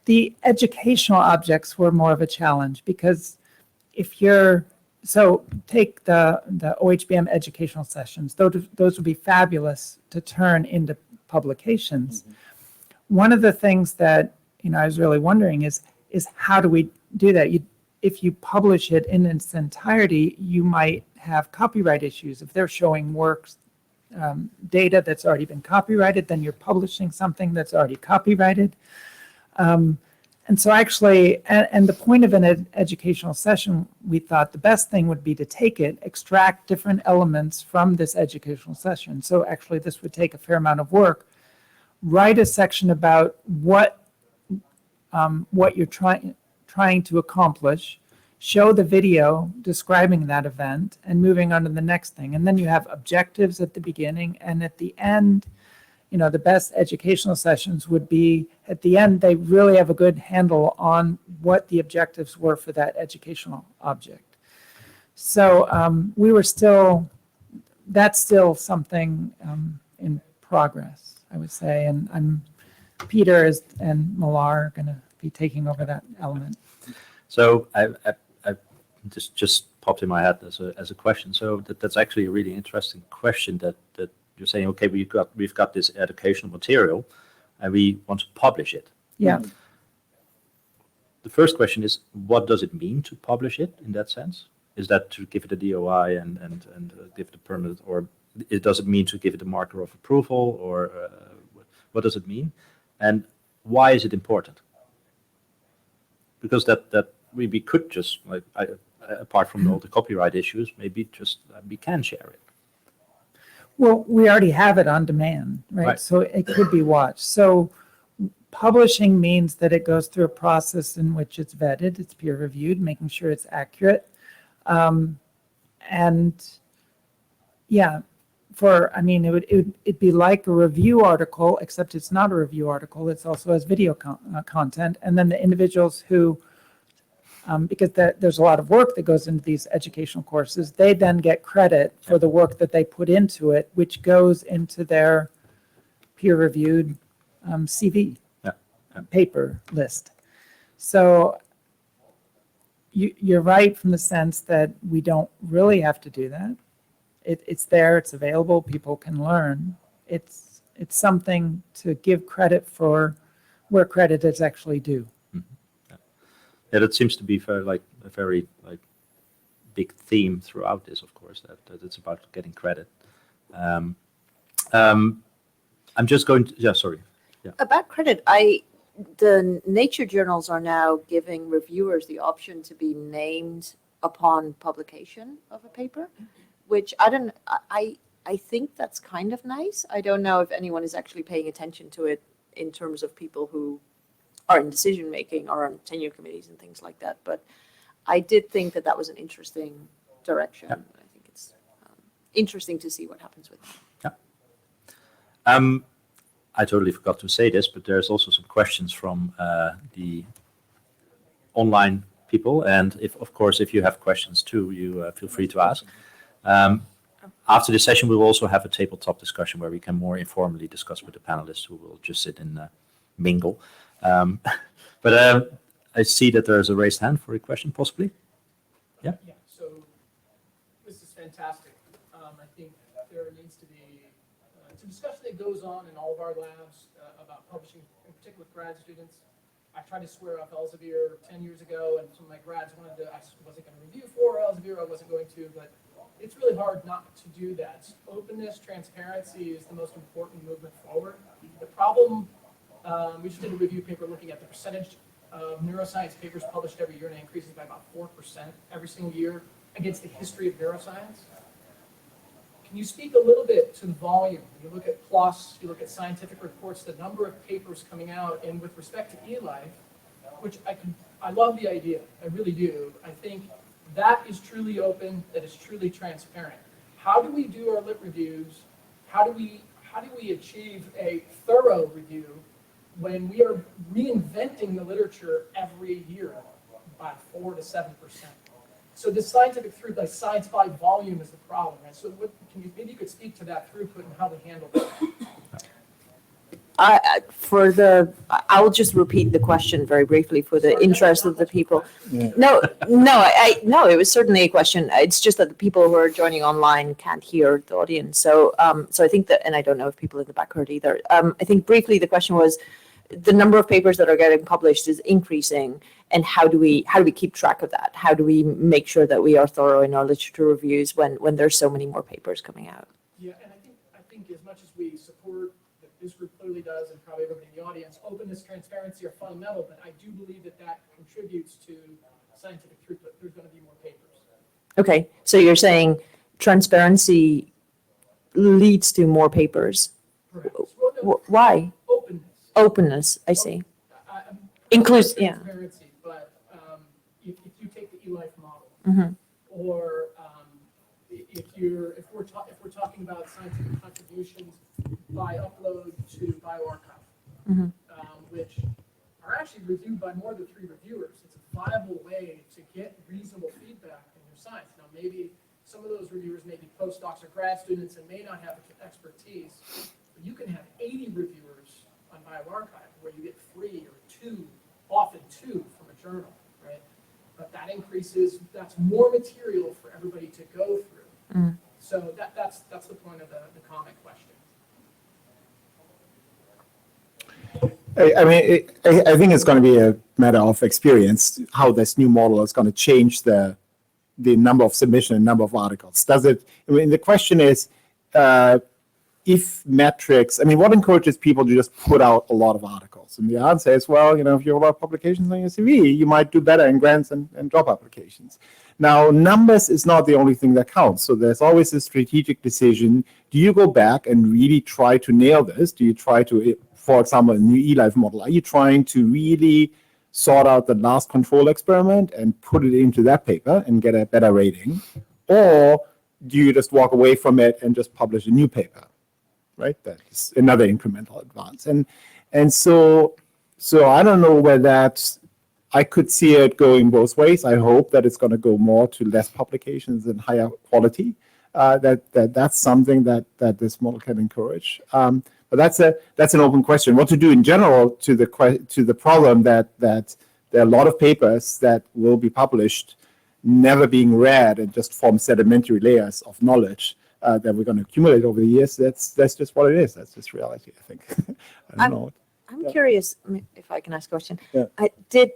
The educational objects were more of a challenge, because take the OHBM educational sessions. Those would be fabulous to turn into publications. Mm-hmm. One of the things that I was really wondering is how do we do that? If you publish it in its entirety, you might have copyright issues. If they're showing works, data that's already been copyrighted, then you're publishing something that's already copyrighted. And so actually, and the point of an educational session, we thought the best thing would be to take it, extract different elements from this educational session. So actually, this would take a fair amount of work. Write a section about what you're trying to accomplish, show the video describing that event, and moving on to the next thing. And then you have objectives at the beginning, and at the end, the best educational sessions would be at the end, they really have a good handle on what the objectives were for that educational object. So that's still something in progress, I would say. And Peter and Millar are going to be taking over that element. So I just popped in my head as a question. So that's actually a really interesting question that you're saying, okay, we've got this educational material and we want to publish it. Yeah. The first question is, what does it mean to publish it in that sense? Is that to give it a DOI and give it a permit, or does it mean to give it a marker of approval, or what does it mean? And why is it important? Because that we could just, apart from all the copyright issues, maybe just we can share it. Well, we already have it on demand, right? Right. So it could be watched. So publishing means that it goes through a process in which it's vetted, it's peer reviewed, making sure it's accurate. And yeah, it'd be like a review article, except it's not a review article. It's also has video content. And then the individuals who, because there's a lot of work that goes into these educational courses, they then get credit for the work that they put into it, which goes into their peer-reviewed CV paper list. So you're right from the sense that we don't really have to do that. It's there, it's available, people can learn. It's something to give credit for where credit is actually due. Yeah, that seems to be a very big theme throughout this, of course, that it's about getting credit. I'm just going to, sorry. Yeah. About credit, the nature journals are now giving reviewers the option to be named upon publication of a paper, which I think that's kind of nice. I don't know if anyone is actually paying attention to it in terms of people who are in decision making or on tenure committees and things like that. But I did think that was an interesting direction. Yeah. I think it's interesting to see what happens with that. Yeah. I totally forgot to say this, but there's also some questions from the online people, and if you have questions too, you feel free to ask. After the session, we will also have a tabletop discussion where we can more informally discuss with the panelists who will just sit and mingle. But I see that there's a raised hand for a question, possibly. Yeah, so this is fantastic. I think there needs to be, it's a discussion that goes on in all of our labs about publishing, in particular grad students. I tried to swear off Elsevier 10 years ago, and some of my grads I wasn't going to review for Elsevier, I wasn't going to, but it's really hard not to do that. Openness, transparency is the most important movement forward. The problem, we just did a review paper looking at the percentage of neuroscience papers published every year, and it increases by about 4% every single year against the history of neuroscience. Can you speak a little bit to the volume? You look at PLOS, you look at scientific reports, the number of papers coming out, and with respect to eLife, which I love the idea, I really do. I think that is truly open, that is truly transparent. How do we do our lit reviews? How do we achieve a thorough review when we are reinventing the literature every year by 4 to 7%? So this scientific throughput, like science by volume, is the problem, right? So maybe you could speak to that throughput and how we handle that. I will just repeat the question very briefly for the interest of the people. Yeah. No, it was certainly a question. It's just that the people who are joining online can't hear the audience. So I think that, and I don't know if people in the back heard either. I think briefly the question was, the number of papers that are getting published is increasing, and how do we keep track of that? How do we make sure that we are thorough in our literature reviews when there's so many more papers coming out? Yeah, and I think as much as we support that this group clearly does, and probably everybody in the audience, openness, transparency are fundamental, but I do believe that contributes to scientific throughput. There's going to be more papers. Okay, so you're saying transparency leads to more papers. Perhaps. Well, no, Why? openness. Openness, I see. Includes Yeah. transparency, but if you take the eLife model, Mhm. or if we're talking about scientific contributions by upload to bioarchive, which are actually reviewed by more than 3 reviewers. It's a viable way to get reasonable feedback in your science. Now, maybe some of those reviewers may be postdocs or grad students and may not have expertise, but you can have 80 reviewers on bioarchive where you get 3 or 2, often 2 from a journal, right? But that that's more material for everybody to go through. So that's the point of the comment question. I think it's going to be a matter of experience how this new model is going to change the number of submission and number of articles. The question is, if metrics, what encourages people to just put out a lot of articles? And the answer is, well, if you have a lot of publications on your CV, you might do better in grants and job applications. Now, numbers is not the only thing that counts. So there's always a strategic decision. Do you go back and really try to nail this? Do you try to, for example, a new eLife model, are you trying to really sort out the last control experiment and put it into that paper and get a better rating? Or do you just walk away from it and just publish a new paper, right? That's another incremental advance. And so I don't know where that's, I could see it going both ways. I hope that it's going to go more to less publications and higher quality. That's something that this model can encourage. But that's an open question. What to do in general to the problem that there are a lot of papers that will be published never being read and just form sedimentary layers of knowledge that we're going to accumulate over the years. That's just what it is. That's just reality, I think. I don't know. I'm curious if I can ask a question. Yeah.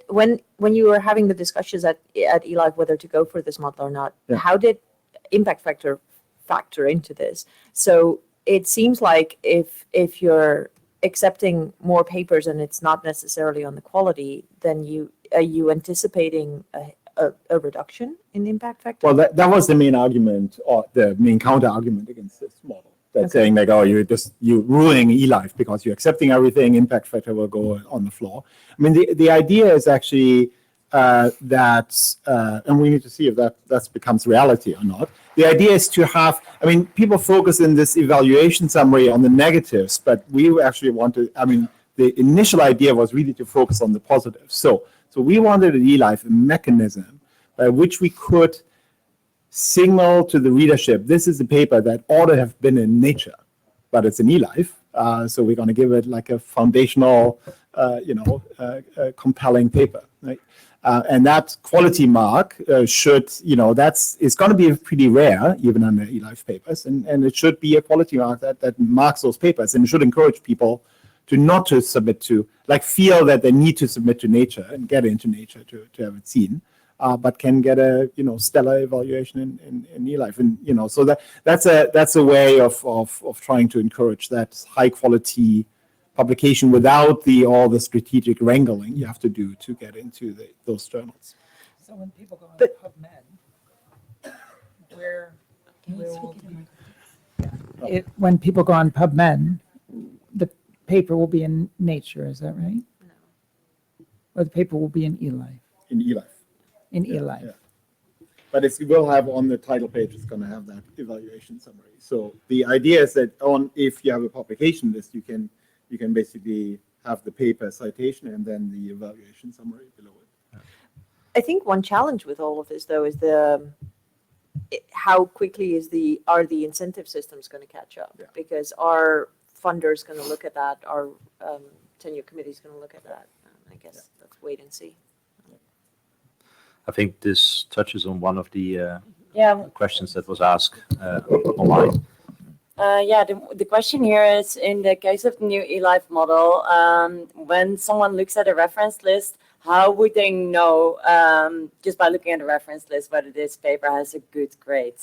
When you were having the discussions at eLife whether to go for this model or not, how did impact factor into this? So it seems like if you're accepting more papers and it's not necessarily on the quality, then are you anticipating a reduction in impact factor? Well, that was the main argument, or the main counter argument against this model. That's saying like, oh, you're ruining eLife because you're accepting everything, impact factor will go on the floor. The idea is actually that, and we need to see if that becomes reality or not. The idea is to have, people focus in this evaluation summary on the negatives, but we actually the initial idea was really to focus on the positives. So we wanted at eLife a mechanism by which we could signal to the readership, this is a paper that ought to have been in Nature, but it's in eLife. So we're going to give it like a foundational, compelling paper, right? And that quality mark it's going to be pretty rare, even under eLife papers, and it should be a quality mark that marks those papers, and it should encourage people to not to submit to, feel that they need to submit to Nature and get into Nature to have it seen. But can get a stellar evaluation in eLife, and so that's a way of trying to encourage that high quality publication without all the strategic wrangling you have to do to get into those journals. So when people go on PubMed, where will when people go on PubMed, the paper will be in Nature, is that right? No. Or the paper will be in eLife? In eLife. In eLife. Yeah. But it will have on the title page, it's going to have that evaluation summary. So the idea is that if you have a publication list, you can basically have the paper citation and then the evaluation summary below it. I think one challenge with all of this, though, is how quickly are the incentive systems going to catch up? Yeah. Because our funders going to look at that, our tenure committee is going to look at that. I guess let's wait and see. I think this touches on one of the questions that was asked online. The question here is, in the case of the new eLife model, when someone looks at a reference list, how would they know, just by looking at the reference list, whether this paper has a good grade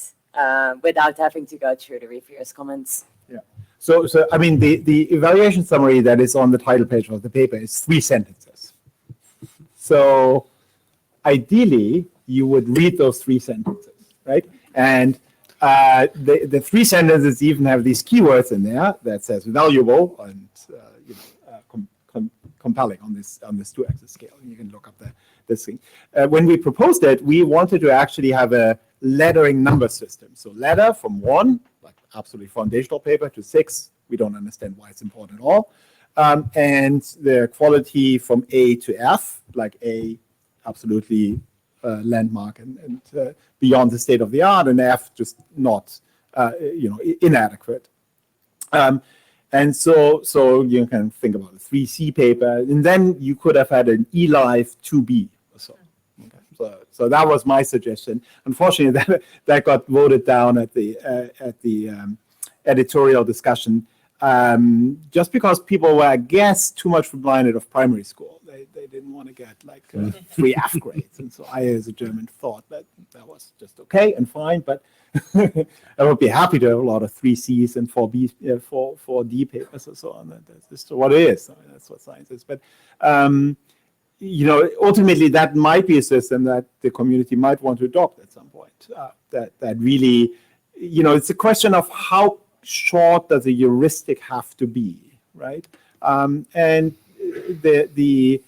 without having to go through the reviewers' comments? Yeah. So the evaluation summary that is on the title page of the paper is 3 sentences. So ideally, you would read those 3 sentences, right? And the 3 sentences even have these keywords in there that says valuable and compelling on this 2-axis scale. You can look up this thing. When we proposed it, we wanted to actually have a lettering number system. So letter from 1, like absolutely foundational paper, to 6, We don't understand why it's important at all. And the quality from A to F, like A, absolutely landmark and beyond the state of the art, and F just not, inadequate. And so you can think about a 3C paper, and then you could have had an eLife 2B or so. Okay. So that was my suggestion. Unfortunately, that got voted down at the editorial discussion, just because people were, I guess, too much reminded of primary school. They didn't want to get like 3 F grades, and so I, as a German, thought that was just okay and fine. But I would be happy to have a lot of 3Cs and 4B, 4D papers and so on. That's just what it is. I mean, that's what science is. But ultimately, that might be a system that the community might want to adopt at some point. That really, it's a question of how short does a heuristic have to be, right? And the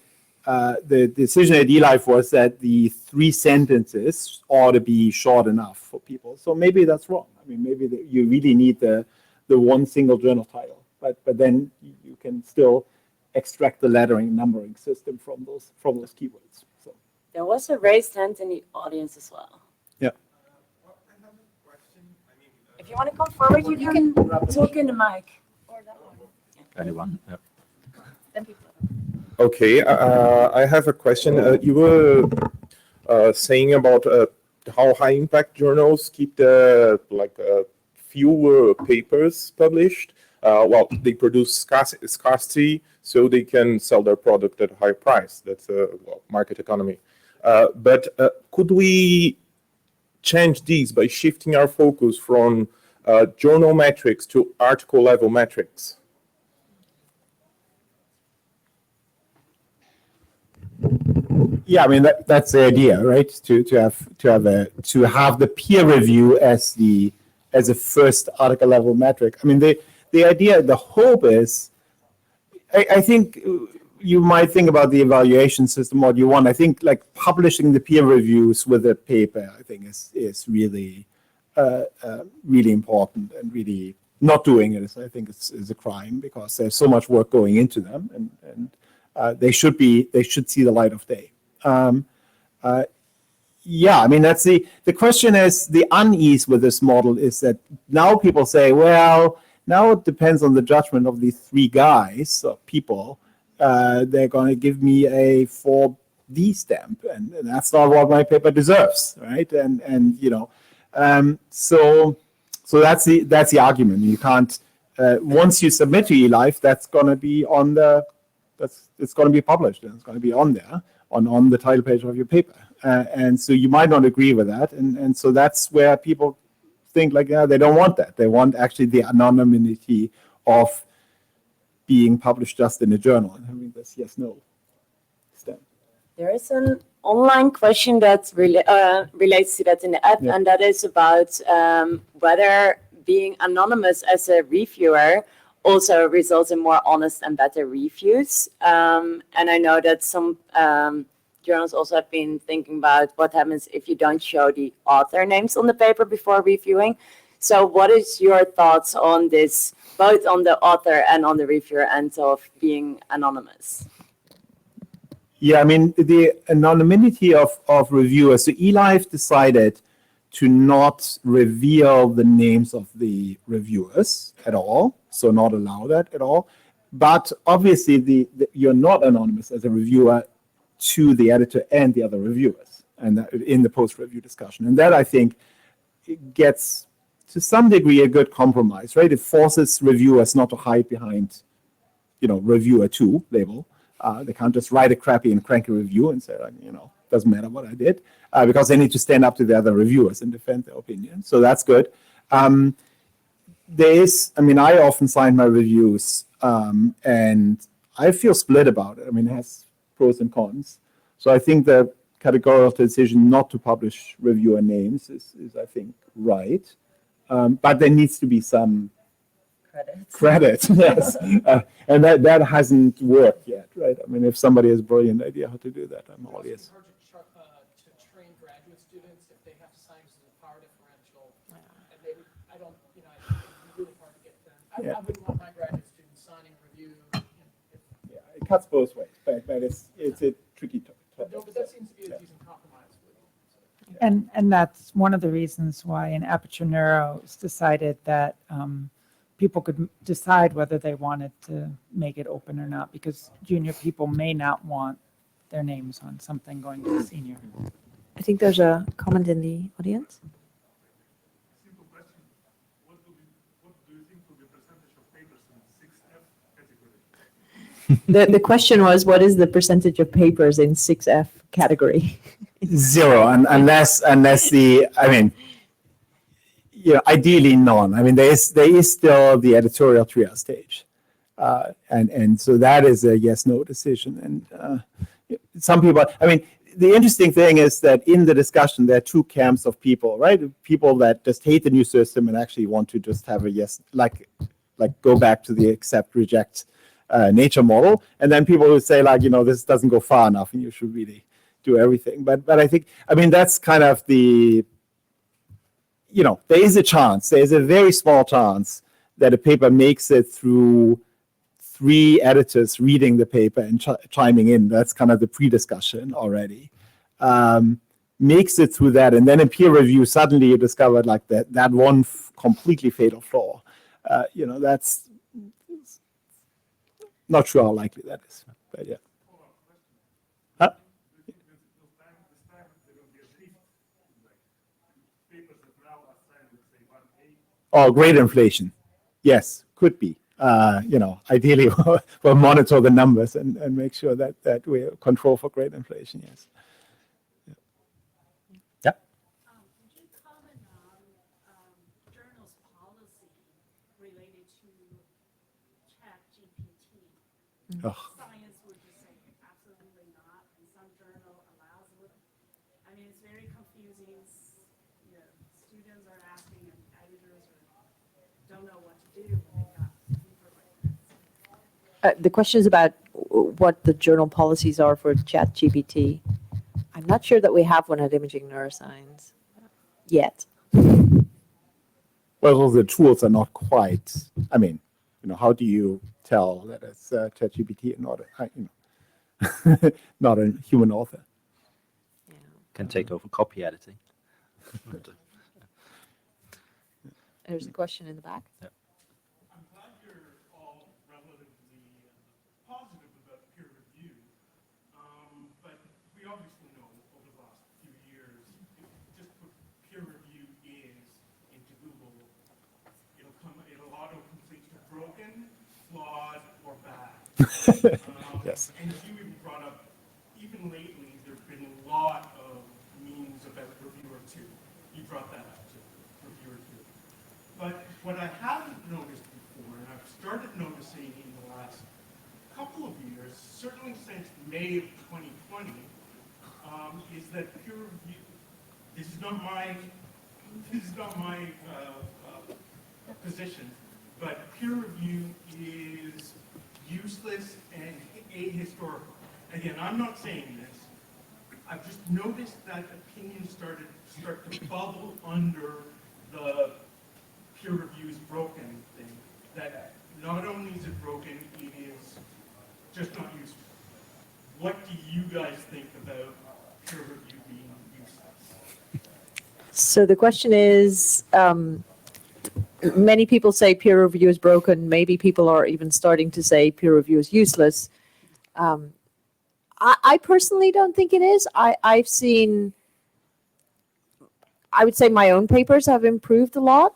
decision at eLife was that the 3 sentences ought to be short enough for people. So maybe that's wrong. I mean, maybe you really need the one single journal title, but then you can still extract the lettering numbering system from those keywords. So There was a raised hand in the audience as well. yeah. If you want to come forward, you can talk in the mic. Anyone? Yeah. Okay, I have a question. You were saying about how high impact journals keep the fewer papers published. Well, they produce scarcity, so they can sell their product at a high price. That's market economy. But could we change these by shifting our focus from journal metrics to article level metrics? Yeah, I mean that's the idea, right? To have the peer review as a first article level metric. I mean the idea, the hope is, I think you might think about the evaluation system what you want. I think like publishing the peer reviews with a paper, I think is really really important, and really not doing it I think is a crime, because there's so much work going into them, and they should see the light of day. Yeah, I mean that's the question is, the unease with this model is that now people say, well, now it depends on the judgment of these 3 guys or people. They're going to give me a 4D stamp, and that's not what my paper deserves, right? So that's the argument. You can't once you submit to eLife, that's going to be it's going to be published, and it's going to be on there on the title page of your paper. And so you might not agree with that, and so that's where people think like, yeah, they don't want that. They want actually the anonymity of being published just in a journal and having this yes/no stamp. There is an online question that relates to that in the app, Yeah. and that is about whether being anonymous as a reviewer also results in more honest and better reviews. And I know that some journals also have been thinking about what happens if you don't show the author names on the paper before reviewing. So what is your thoughts on this, both on the author and on the reviewer end of being anonymous? Yeah, I mean, the anonymity of reviewers. So eLife decided to not reveal the names of the reviewers at all, so not allow that at all. But obviously, you're not anonymous as a reviewer to the editor and the other reviewers, and that, in the post-review discussion. And that, I think, gets, to some degree, a good compromise, right? It forces reviewers not to hide behind, reviewer 2 label. They can't just write a crappy and cranky review and say, doesn't matter what I did, because they need to stand up to the other reviewers and defend their opinion. So that's good. I often sign my reviews, and I feel split about it. I mean, it has pros and cons. So I think the categorical decision not to publish reviewer names is I think, right. But there needs to be some credit, yes. And that hasn't worked yet, right? I mean, if somebody has a brilliant idea how to do that, I'm all ears. It's hard to train graduate students if they have to sign as a power differential. And I think it'd be really hard to get them Yeah. I wouldn't want my graduate students signing a review, if, Yeah, it cuts both ways, but it's a tricky topic. no, but that seems to be a decent compromise with you. And that's one of the reasons why in Aperture Neuro it's decided that people could decide whether they wanted to make it open or not, because junior people may not want their names on something going to senior. I think there's a comment in the audience. Simple question. What do you think will be the percentage of papers in 6F category? The question was, what is the percentage of papers in 6F category? Zero, unless I mean, ideally none. I mean, there is still the editorial triage stage, and so that is a yes/no decision. And some people, I mean, the interesting thing is that in the discussion there are two camps of people, right? People that just hate the new system and actually want to just have a yes, like go back to the accept reject nature model, and then people who say this doesn't go far enough and you should really do everything. But I think, I mean, that's kind of the, there is a chance, there is a very small chance that a paper makes it through 3 editors reading the paper and chiming in. That's kind of the pre-discussion already. Makes it through that, and then in peer review, suddenly you discovered like that one completely fatal flaw. That's not sure how likely that is, but yeah. Huh? Oh, grade inflation. Yes, could be. Ideally, we'll monitor the numbers and make sure that we control for grade inflation. Yes. Yeah. Would you comment on journals policy related to ChatGPT? Oh. Science would just say absolutely not, and some journal allows it. I mean, it's very confusing. Students are asking, and editors don't know what to do when they got paper like that. The question is about what the journal policies are for ChatGPT. I'm not sure that we have one at Imaging Neuroscience yet. Well, the tools are not quite. I mean, how do you tell that it's ChatGPT and not a human author? Can take over copy editing. There's a question in the back. Yeah. I'm glad you're all relatively positive about peer review, but we obviously know over the last few years, if you just put peer review into Google, it'll autocomplete to broken, flawed, or bad. Yes. And as you even brought up, even lately, there've been a lot of memes about reviewer 2. You brought that up too, reviewer 2. But what I haven't noticed before, and I've started noticing in the last couple of years, certainly since May of 2020, is that peer review. This is not my position, but peer review is useless and ahistorical. Again, I'm not saying this. I've just noticed that opinions start to bubble under the peer review is broken thing. That not only is it broken, it is just not useful. What do you guys think about peer review being useless? So the question is, many people say peer review is broken. Maybe people are even starting to say peer review is useless. I personally don't think it is. I've seen, I would say my own papers have improved a lot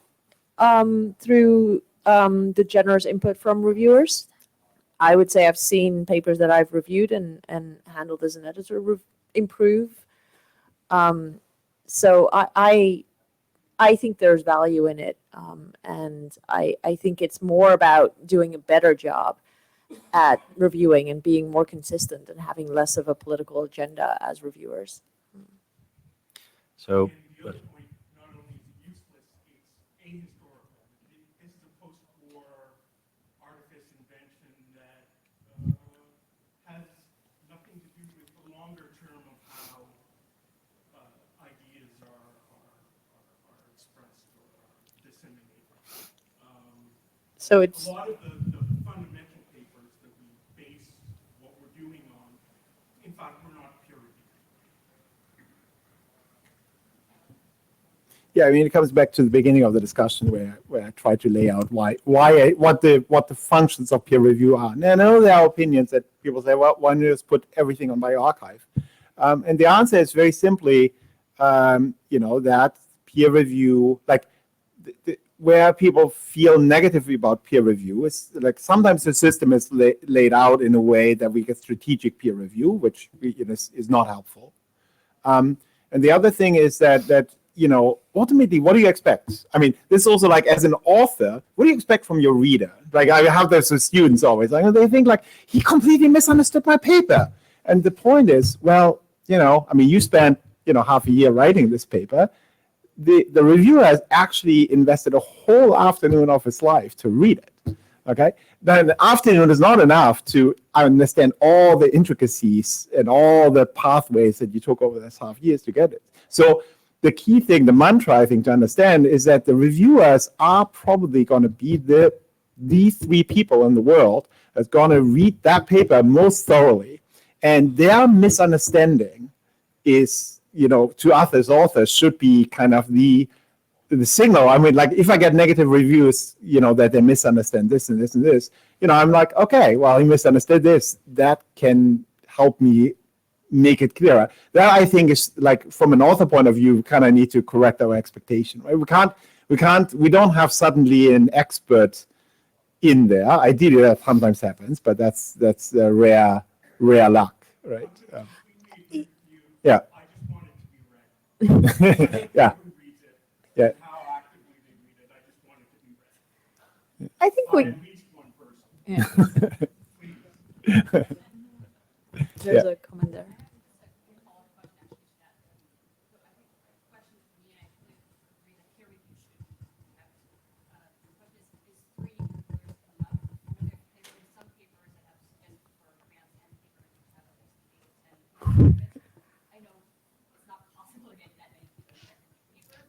through the generous input from reviewers. I would say I've seen papers that I've reviewed and handled as an editor improve. So I think there's value in it, and I think it's more about doing a better job at reviewing and being more consistent and having less of a political agenda as reviewers. So, And the other point, not only is it useless, it's ahistorical. This is a post-war artifice invention that has nothing to do with the longer term of how ideas are expressed or are disseminated. So a it's, lot of the fundamental papers that we base what we're doing on, in fact, we're not peer reviewed. Yeah, I mean, it comes back to the beginning of the discussion where I tried to lay out what the functions of peer review are. And I know there are opinions that people say, well, why don't you just put everything on bioRxiv? And the answer is very simply, that peer review, like where people feel negatively about peer review is like sometimes the system is laid out in a way that we get strategic peer review, which is not helpful. And the other thing is that ultimately, what do you expect? I mean, this is also like as an author, what do you expect from your reader? Like I have this with students always. Like they think like he completely misunderstood my paper. And the point is, well, I mean, you spent half a year writing this paper. The reviewer has actually invested a whole afternoon of his life to read it. Okay, then the afternoon is not enough to understand all the intricacies and all the pathways that you took over this half years to get it. So the key thing, the mantra I think to understand is that the reviewers are probably going to be these three people in the world that's going to read that paper most thoroughly, and their misunderstanding is, to us as authors, should be kind of the signal. I mean, like if I get negative reviews, that they misunderstand this and this and this, I'm like, okay, well, he misunderstood this. That can help me make it clearer. That I think is like from an author point of view, we kind of need to correct our expectation, right? We don't have suddenly an expert in there. Ideally, that sometimes happens, but that's rare luck, right? Yeah. I just want it to be read. Yeah. Who reads it? Yeah. And how actively they read it. I just want it to be read. I think By we, at least one person. yeah, Please. there's a comment there. I know it's not possible to get that many people in paper.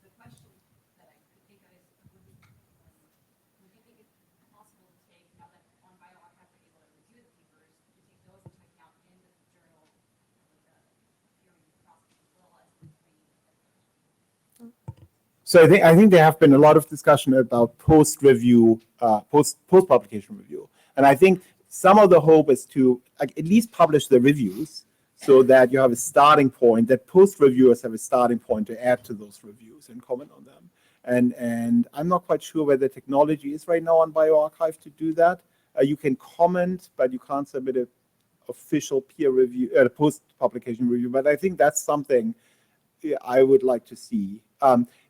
The question that I could think of is, would you think it's possible to take, now that on bioRxiv we're able to review the papers, to take those into account in the journal, like the peer review process, as well as the training? So I think there have been a lot of discussion about post-review, post-publication review. And I think some of the hope is to at least publish the reviews so that you have a starting point, that post-reviewers have a starting point to add to those reviews and comment on them. And I'm not quite sure where the technology is right now on bioRxiv to do that. You can comment, but you can't submit an official peer review, post-publication review. But I think that's something I would like to see.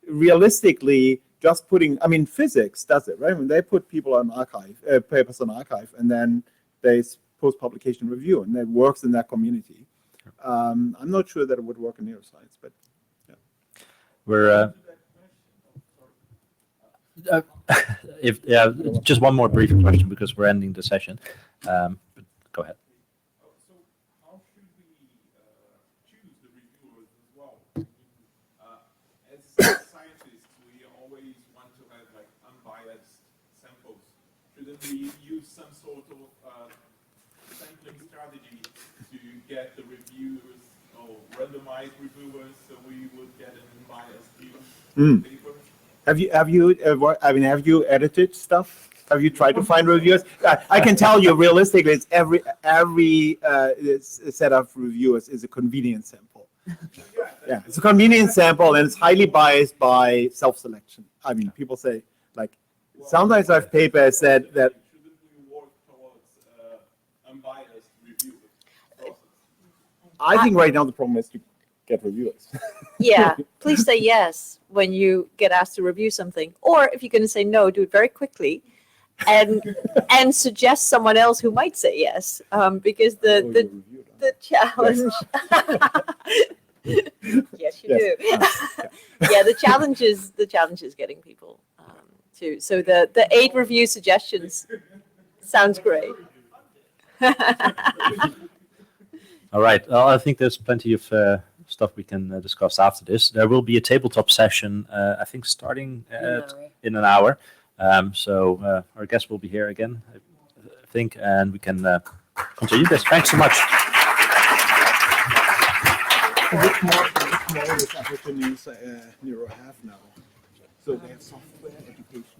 Realistically, just putting, I mean, physics does it, right? When they put people on papers on archive, and then there's post-publication review, and it works in that community. I'm not sure that it would work in neuroscience, but yeah. We're just one more brief question because we're ending the session. But go ahead. So how should we choose the reviewers as well? As scientists, we always want to have like unbiased samples. Shouldn't we use some sort of sampling strategy to get the reviewers or randomized reviewers so we would get an unbiased view of the paper? Have you edited stuff? Have you tried to find reviewers? I can tell you realistically, it's every set of reviewers is a convenience sample. Yeah, it's a convenience sample, and it's highly biased by self-selection. I mean, people say like sometimes I've papers said that. Shouldn't we work towards unbiased review process? I think right now the problem is to get reviewers. Yeah, please say yes when you get asked to review something. Or if you're going to say no, do it very quickly and suggest someone else who might say yes. Because the challenge. Yes, you do. Yeah, the challenge is getting people to. So the 8 review suggestions sounds great. All right. Well, I think there's plenty of stuff we can discuss after this. There will be a tabletop session, I think, starting in an hour. So our guest will be here again, I think, and we can continue this. Thanks so much. Which model is Aperture Neuro have now? So they have software education.